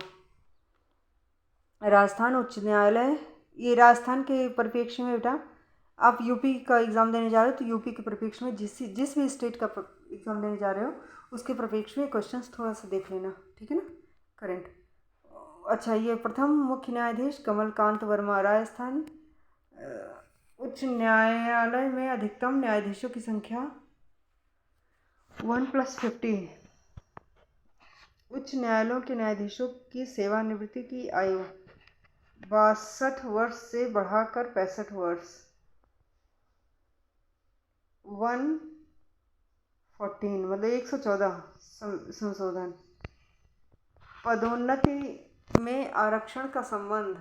राजस्थान उच्च न्यायालय, ये राजस्थान के परिप्रेक्ष्य में बेटा आप यूपी का एग्ज़ाम देने जा रहे हो तो यूपी के परिप्रेक्ष्य में जिस भी स्टेट का एग्ज़ाम देने जा रहे हो उसके परिप्रेक्ष्य में क्वेश्चंस थोड़ा सा देख लेना, ठीक है ना, करेंट। अच्छा, ये प्रथम मुख्य न्यायाधीश कमलकांत वर्मा। राजस्थान उच्च न्यायालय में अधिकतम न्यायाधीशों की संख्या 1+50। उच्च न्यायालयों के न्यायाधीशों की सेवानिवृत्ति की आयु 62 वर्ष से बढ़ाकर 65 वर्ष। 114 मतलब 114 संशोधन। पदोन्नति में आरक्षण का संबंध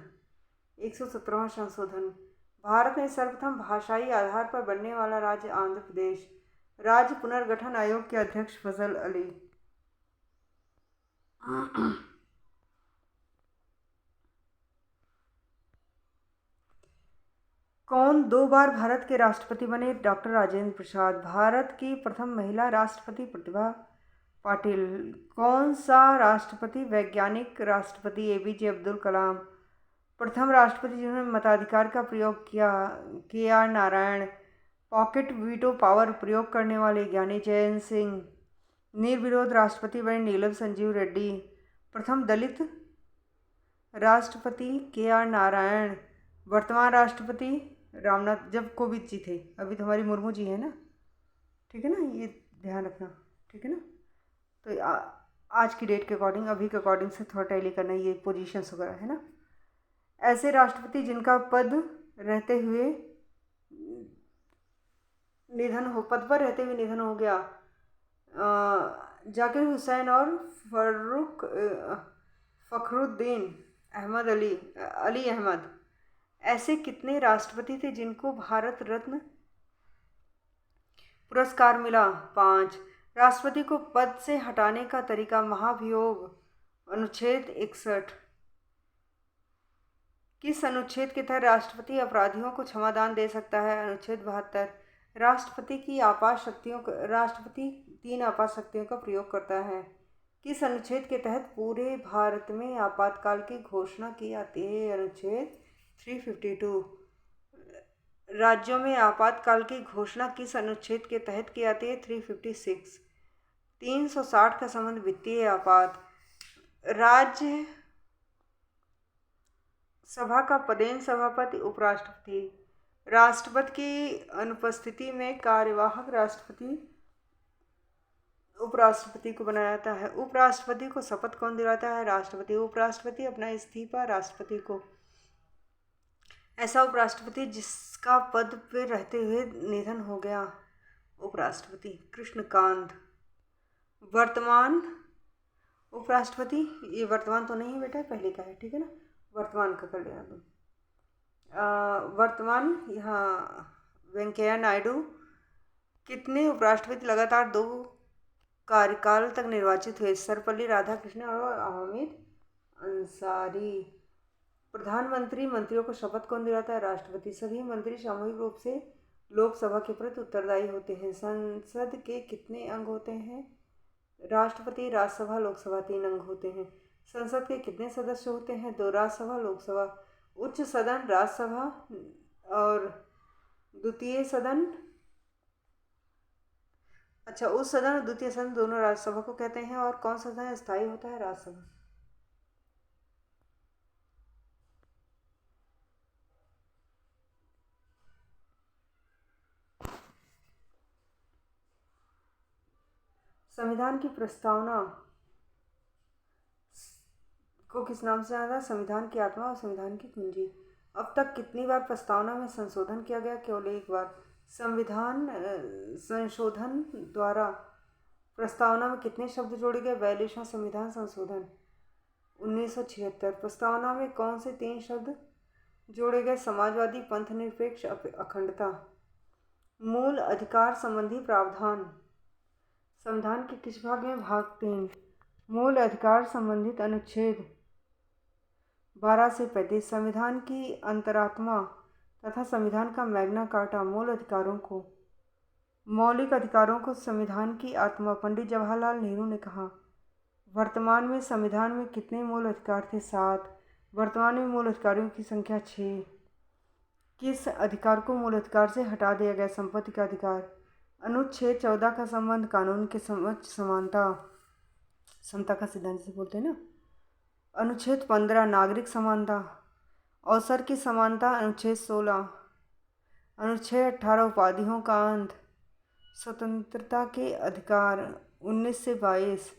117वां संशोधन। भारत में सर्वप्रथम भाषाई आधार पर बनने वाला राज्य आंध्र प्रदेश। राज्य पुनर्गठन आयोग के अध्यक्ष फजल अली। कौन 2 बार भारत के राष्ट्रपति बने? डॉक्टर राजेंद्र प्रसाद। भारत की प्रथम महिला राष्ट्रपति प्रतिभा पाटिल। कौन सा राष्ट्रपति वैज्ञानिक राष्ट्रपति एपीजे अब्दुल कलाम। प्रथम राष्ट्रपति जिन्होंने मताधिकार का प्रयोग किया KR. Narayan. Pocket veto power प्रयोग करने वाले ज्ञानी जयंत सिंह। निर्विरोध राष्ट्रपति बने नीलम संजीव रेड्डी। प्रथम दलित राष्ट्रपति के.आर. नारायण। वर्तमान राष्ट्रपति रामनाथ, जब कोविंद जी थे, अभी तो हमारी मुर्मू जी है ना, ठीक है ना, ये ध्यान रखना, ठीक है ना। तो आज की डेट के अकॉर्डिंग, अभी के अकॉर्डिंग से थोड़ा टैली करना, ये पोजीशंस वगैरह है ना। ऐसे राष्ट्रपति जिनका पद पर रहते हुए निधन हो गया, जाकिर हुसैन और फखरुद्दीन अली अहमद। ऐसे कितने राष्ट्रपति थे जिनको भारत रत्न पुरस्कार मिला? 5। राष्ट्रपति को पद से हटाने का तरीका? महाभियोग अनुच्छेद 61। किस अनुच्छेद के तहत राष्ट्रपति अपराधियों को क्षमादान दे सकता है? अनुच्छेद 72। राष्ट्रपति 3 आपात शक्तियों का प्रयोग करता है। किस अनुच्छेद के तहत पूरे भारत में आपातकाल की घोषणा की जाती है? अनुच्छेद 352। राज्यों में आपातकाल की घोषणा किस अनुच्छेद के तहत की जाती है? 356। 360 का संबंध वित्तीय आपात। राज्य सभा का पदेन सभापति उपराष्ट्रपति। राष्ट्रपति की अनुपस्थिति में कार्यवाहक राष्ट्रपति उपराष्ट्रपति को बनाया जाता है। उपराष्ट्रपति को शपथ कौन दिलाता है? राष्ट्रपति। उपराष्ट्रपति अपना इस्तीफा राष्ट्रपति को। ऐसा उपराष्ट्रपति जिसका पद पर रहते हुए निधन हो गया? उपराष्ट्रपति कृष्णकांत। वर्तमान उपराष्ट्रपति, ये वर्तमान तो नहीं है बेटा, पहले का है, ठीक है ना, वर्तमान का कर लिया तुम। वर्तमान यहाँ वेंकैया नायडू। कितने उपराष्ट्रपति लगातार 2 कार्यकाल तक निर्वाचित हुए? सर्वपल्ली राधाकृष्णन और हामिद अंसारी। प्रधानमंत्री मंत्रियों को शपथ कौन दिलाता है? राष्ट्रपति। सभी मंत्री सामूहिक रूप से लोकसभा के प्रति उत्तरदायी होते हैं। संसद के कितने अंग होते हैं? राष्ट्रपति, राज्यसभा, लोकसभा 3 अंग होते हैं। संसद के कितने सदस्य होते हैं? 2। राज्यसभा, लोकसभा। उच्च सदन राज्यसभा और द्वितीय सदन, उच्च सदन और द्वितीय सदन दोनों राज्यसभा को कहते हैं। और कौन सा सदन स्थायी होता है? राज्यसभा। संविधान की प्रस्तावना को किस नाम से जाना? संविधान की आत्मा और संविधान की कुंजी। अब तक कितनी बार प्रस्तावना में संशोधन किया गया? केवल 1 बार। संविधान संशोधन द्वारा प्रस्तावना में कितने शब्द जोड़े गए? 42वां संविधान संशोधन 1976। प्रस्तावना में कौन से 3 शब्द जोड़े गए? समाजवादी, पंथनिरपेक्ष, अखंडता। मूल अधिकार संबंधी प्रावधान संविधान के किस भाग में? भाग 3। मूल अधिकार संबंधित अनुच्छेद 12 से 35। संविधान की अंतरात्मा तथा संविधान का मैग्ना कार्टा मौलिक अधिकारों को संविधान की आत्मा। पंडित जवाहरलाल नेहरू ने कहा। वर्तमान में संविधान में कितने मूल अधिकार थे? 7। वर्तमान में मूल अधिकारों की संख्या 6। किस अधिकार को मूल अधिकार से हटा दिया गया? संपत्ति का अधिकार। अनुच्छेद 14 का संबंध कानून के समक्ष समता का सिद्धांत से बोलते हैं ना। अनुच्छेद 15 नागरिक समानता। अवसर की समानता अनुच्छेद 16। अनुच्छेद 18 उपाधियों का अंत। स्वतंत्रता के अधिकार 19 से 22।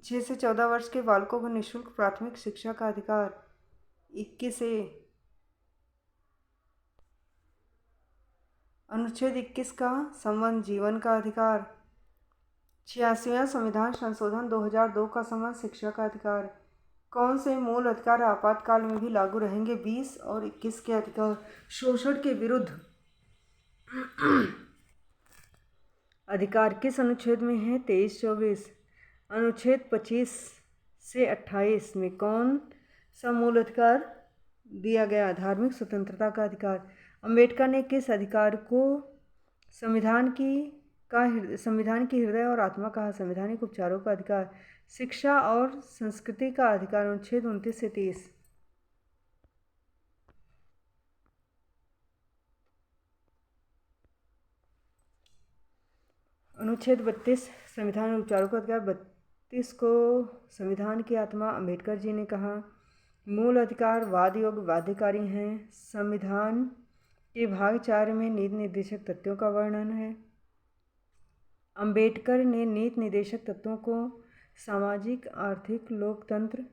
6 से 14 वर्ष के बालकों को निःशुल्क प्राथमिक शिक्षा का अधिकार 21 से अनुच्छेद 21 का संबंध जीवन का अधिकार। 86वां संविधान संशोधन 2002 का संबंध शिक्षा का अधिकार। कौन से मूल अधिकार आपातकाल में भी लागू रहेंगे? 20 और 21 के अधिकार। शोषण के विरुद्ध अधिकार किस अनुच्छेद में है? 23-24। अनुच्छेद 25 से 28 में कौन सा मूल अधिकार दिया गया? धार्मिक स्वतंत्रता का अधिकार। अंबेडकर ने किस अधिकार को संविधान की हृदय और आत्मा कहा? संवैधानिक उपचारों का अधिकार। शिक्षा और संस्कृति का अधिकार। अनुच्छेद 29 से 30। अनुच्छेद 32 संविधान और उपचारों का अधिकार। 32 को संविधान की आत्मा अंबेडकर जी ने कहा। मूल अधिकार वाद योग्य बाध्यकारी हैं। संविधान के भाग 4 में नीति निर्देशक तत्वों का वर्णन है। अंबेडकर ने नीति निर्देशक तत्वों को सामाजिक आर्थिक लोकतंत्र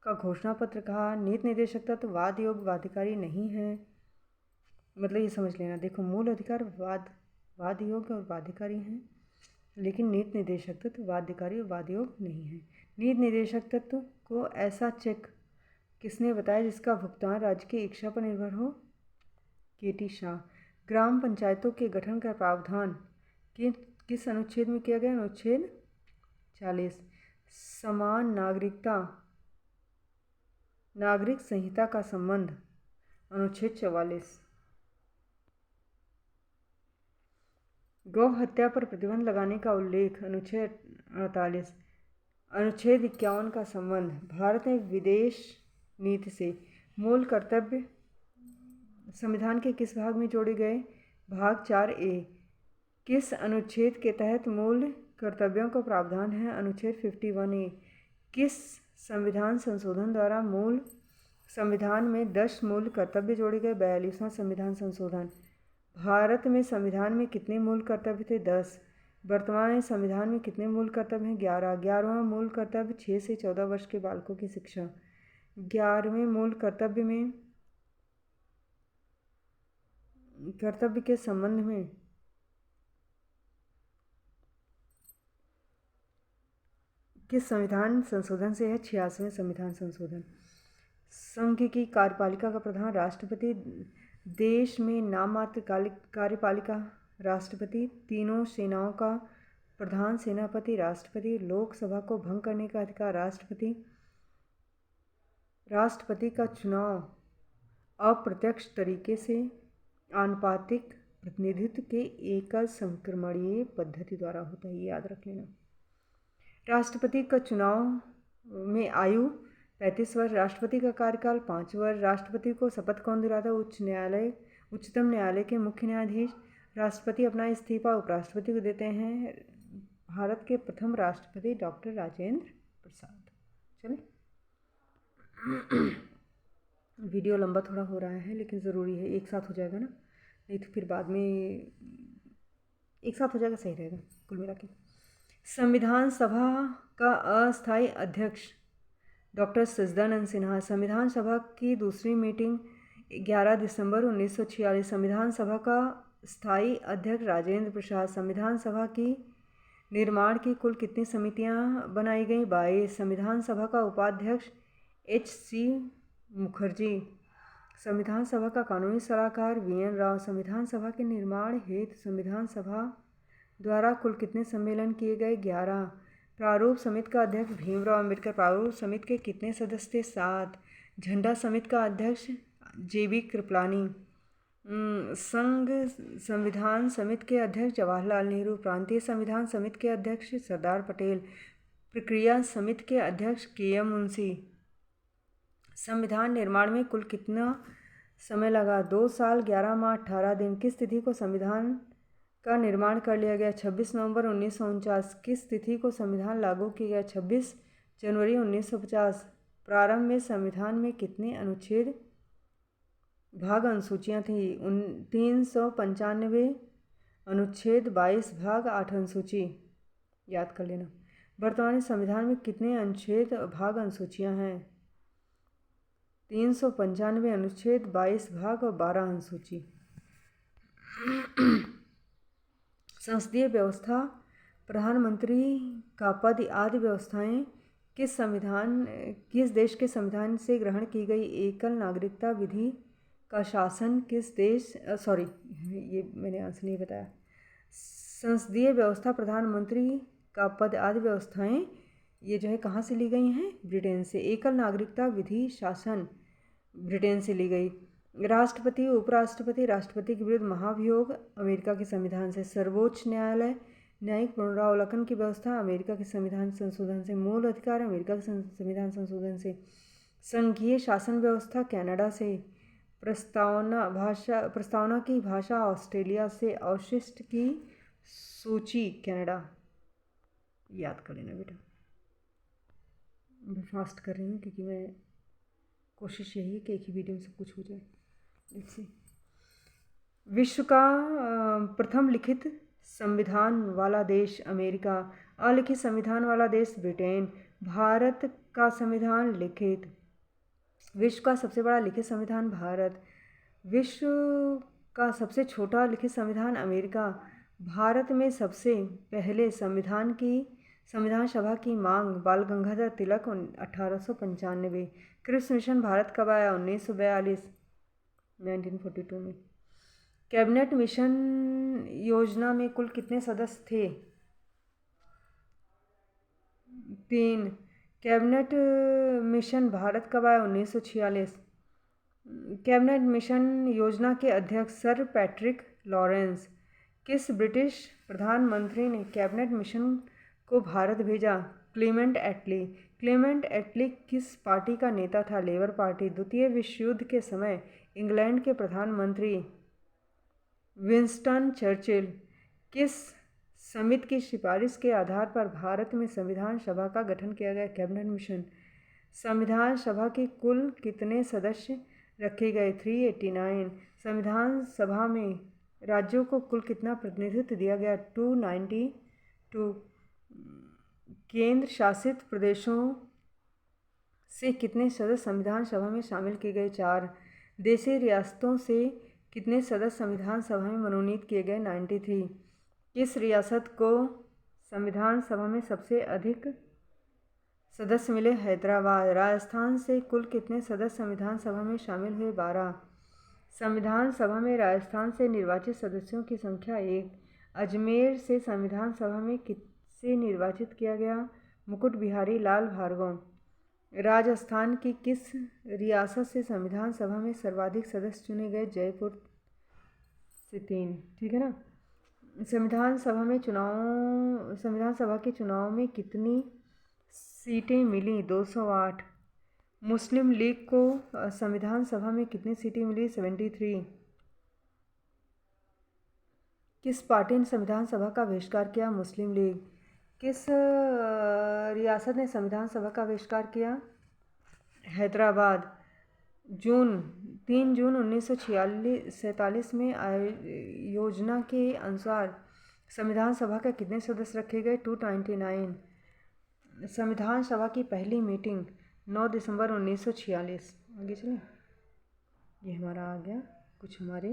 का घोषणा पत्र कहा। नीति निर्देशक तत्व वाद योग्य बाध्यकारी नहीं है, मतलब ये समझ लेना। देखो, मूल अधिकार वाद योग्य और बाध्यकारी हैं, लेकिन नीति निर्देशक तत्व बाध्यकारी और वाद योग्य नहीं है। नीति निर्देशक तत्व को ऐसा चेक किसने बताया जिसका भुगतान राज्य की इच्छा पर निर्भर हो? केटी शाह। ग्राम पंचायतों के गठन का प्रावधान किस अनुच्छेद में किया गया? अनुच्छेद 40। समान नागरिक संहिता का संबंध। अनुच्छेद 44। गौ हत्या पर प्रतिबंध लगाने का उल्लेख। अनुच्छेद 48। अनुच्छेद 51 का संबंध। भारत में विदेश नीति से मूल कर्तव्य संविधान के किस भाग में जोड़े गए? भाग 4A। किस अनुच्छेद के तहत मूल कर्तव्यों का प्रावधान है? अनुच्छेद 51A। किस संविधान संशोधन द्वारा मूल संविधान में 10 मूल कर्तव्य जोड़े गए? 42वां संविधान संशोधन। भारत में संविधान में कितने मूल कर्तव्य थे? 10। वर्तमान में संविधान में कितने मूल कर्तव्य हैं? 11। 11वां मूल कर्तव्य 6 से 14 वर्ष के बालकों की शिक्षा। 11वें मूल कर्तव्य के संबंध में किस संविधान संशोधन से है? 86वें संविधान संशोधन। संघ की कार्यपालिका का प्रधान राष्ट्रपति। देश में नाममात्र कार्यपालिका राष्ट्रपति। तीनों सेनाओं का प्रधान सेनापति राष्ट्रपति। लोकसभा को भंग करने का अधिकार राष्ट्रपति। राष्ट्रपति का चुनाव अप्रत्यक्ष तरीके से आनुपातिक प्रतिनिधित्व के एकल संक्रमणीय पद्धति द्वारा होता है, ये याद रख लेना। राष्ट्रपति का चुनाव में आयु 35 वर्ष। राष्ट्रपति का कार्यकाल 5 वर्ष। राष्ट्रपति को शपथ कौन दिलाता है? उच्चतम न्यायालय के मुख्य न्यायाधीश। राष्ट्रपति अपना इस्तीफा उपराष्ट्रपति को देते हैं। भारत के प्रथम राष्ट्रपति डॉक्टर राजेंद्र प्रसाद। चलिए, वीडियो लंबा थोड़ा हो रहा है, लेकिन ज़रूरी है, एक साथ हो जाएगा ना, नहीं तो फिर बाद में एक साथ हो जाएगा, सही रहेगा कुल मिला के। संविधान सभा का अस्थायी अध्यक्ष डॉक्टर सच्चिदानंद सिन्हा। संविधान सभा की दूसरी मीटिंग 11 दिसंबर 1946। संविधान सभा का स्थायी अध्यक्ष राजेंद्र प्रसाद। संविधान सभा की निर्माण की कुल कितनी समितियां बनाई गई? 22। संविधान सभा का उपाध्यक्ष H.C. मुखर्जी। संविधान सभा का कानूनी सलाहकार VN राव। संविधान सभा के निर्माण हेतु संविधान सभा द्वारा कुल कितने सम्मेलन किए गए? 11। प्रारूप समिति का अध्यक्ष भीमराव अम्बेडकर। प्रारूप समिति के कितने सदस्य थे? 7। झंडा समिति का अध्यक्ष JB कृपलानी। संघ संविधान समिति के अध्यक्ष जवाहरलाल नेहरू। प्रांतीय संविधान समिति के अध्यक्ष सरदार पटेल। प्रक्रिया समिति के अध्यक्ष KM मुंशी। संविधान निर्माण में कुल कितना समय लगा? 2 साल 11 माह 18 दिन। किस तिथि को संविधान का निर्माण कर लिया गया? 26 नवंबर 1949। किस तिथि को संविधान लागू किया गया? 26 जनवरी 1950। प्रारंभ में संविधान में कितने अनुच्छेद भाग अनुसूचियाँ थीं? 395 अनुच्छेद, 22 भाग, 8 अनुसूची, याद कर लेना। वर्तमान संविधान में कितने अनुच्छेद भाग अनुसूचियाँ हैं? 395 अनुच्छेद, 22 भाग और 12 अनुसूची। संसदीय व्यवस्था, प्रधानमंत्री का पद आदि व्यवस्थाएं किस देश के संविधान से ग्रहण की गई एकल नागरिकता विधि का शासन किस देश सॉरी ये मैंने आंसर नहीं बताया। संसदीय व्यवस्था, प्रधानमंत्री का पद आदि व्यवस्थाएं ये जो है कहाँ से ली गई हैं? ब्रिटेन से। एकल नागरिकता विधि शासन ब्रिटेन से ली गई। राष्ट्रपति, उपराष्ट्रपति, राष्ट्रपति के विरुद्ध महाभियोग अमेरिका के संविधान से। सर्वोच्च न्यायालय, न्यायिक पुनरावलोकन की व्यवस्था अमेरिका के संविधान संशोधन से। मूल अधिकार अमेरिका के संविधान संशोधन से। संघीय शासन व्यवस्था कनाडा से। प्रस्तावना की भाषा ऑस्ट्रेलिया से। अवशिष्ट की सूची कनाडा। याद कर लेना बेटा, मैं फास्ट कर रही हूँ क्योंकि मैं कोशिश यही है कि एक ही वीडियो में सब कुछ हो जाए। इससे विश्व का प्रथम लिखित संविधान वाला देश अमेरिका। अलिखित संविधान वाला देश ब्रिटेन। भारत का संविधान लिखित। विश्व का सबसे बड़ा लिखित संविधान भारत। विश्व का सबसे छोटा लिखित संविधान अमेरिका। भारत में सबसे पहले संविधान सभा की मांग बाल गंगाधर तिलक 1895। क्रिप्स मिशन भारत कब आया? 1942 में। कैबिनेट मिशन योजना में कुल कितने सदस्य थे? 3। कैबिनेट मिशन भारत कब आया? 1946। कैबिनेट मिशन योजना के अध्यक्ष सर पैट्रिक लॉरेंस। किस ब्रिटिश प्रधानमंत्री ने कैबिनेट मिशन को भारत भेजा? क्लेमेंट एटली। क्लेमेंट एटली किस पार्टी का नेता था? Labour party. द्वितीय विश्व युद्ध के समय इंग्लैंड के प्रधानमंत्री विंस्टन चर्चिल किस समिति की सिफारिश के आधार पर भारत में संविधान सभा का गठन किया गया? Cabinet mission. संविधान सभा के कुल कितने सदस्य रखे गए? 389। संविधान सभा में राज्यों को कुल कितना प्रतिनिधित्व दिया गया? 292। केंद्र शासित प्रदेशों से कितने सदस्य संविधान सभा में शामिल किए गए? 4। देशी रियासतों से कितने सदस्य संविधान सभा में मनोनीत किए गए? 93। किस रियासत को संविधान सभा में सबसे अधिक सदस्य मिले? हैदराबाद। राजस्थान से कुल कितने सदस्य संविधान सभा में शामिल हुए? 12। संविधान सभा में राजस्थान से निर्वाचित सदस्यों की संख्या 1। अजमेर से संविधान सभा में किसे निर्वाचित किया गया? मुकुट बिहारी लाल भार्गव। राजस्थान की किस रियासत से संविधान सभा में सर्वाधिक सदस्य चुने गए? जयपुर से 3। ठीक है ना। संविधान सभा के चुनाव में कितनी सीटें मिली? 208। मुस्लिम लीग को संविधान सभा में कितनी सीटें मिली? 73। किस पार्टी ने संविधान सभा का बहिष्कार किया? मुस्लिम लीग। किस रियासत ने संविधान सभा का बहिष्कार किया? हैदराबाद। 3 जून 1947 में योजना के अनुसार संविधान सभा के कितने सदस्य रखे गए? 299। संविधान सभा की पहली मीटिंग 9 दिसंबर 1946। आगे चलें। ये हमारा आ गया कुछ हमारे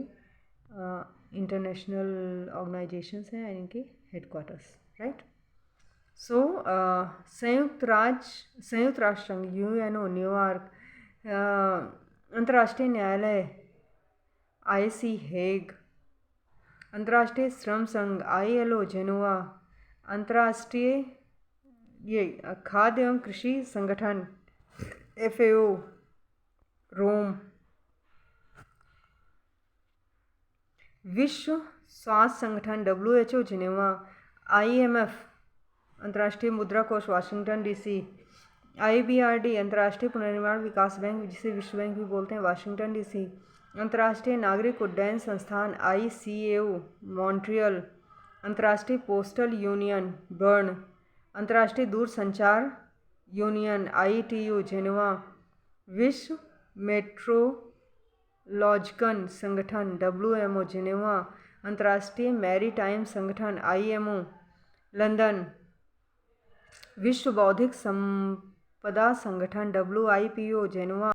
इंटरनेशनल ऑर्गेनाइजेशंस हैं इनके हेडक्वार्टर्स, राइट। सो संयुक्त राष्ट्र संघ यूएनओ न्यूयॉर्क, अंतर्राष्ट्रीय न्यायालय आईसी हेग, अंतर्राष्ट्रीय श्रम संघ आईएलओ जेनेवा, अंतर्राष्ट्रीय खाद्य एवं कृषि संगठन एफएओ रोम, विश्व स्वास्थ्य संगठन डब्ल्यूएचओ जेनेवा, आईएमएफ अंतर्राष्ट्रीय मुद्रा कोष वाशिंगटन डीसी, आईबीआरडी अंतर्राष्ट्रीय पुनर्निर्माण विकास बैंक जिसे विश्व बैंक भी बोलते हैं वाशिंगटन डीसी, अंतर्राष्ट्रीय नागरिक उड्डयन संस्थान आईसीएओ मॉन्ट्रियल, अंतर्राष्ट्रीय पोस्टल यूनियन बर्न, अंतर्राष्ट्रीय दूरसंचार यूनियन आईटीयू जेनेवा, विश्व मेट्रोलॉजिकल संगठन डब्ल्यूएमओ जेनेवा, अंतर्राष्ट्रीय मैरीटाइम संगठन आईएमओ लंदन, विश्व बौद्धिक संपदा संगठन डब्ल्यूआईपीओ जेनेवा।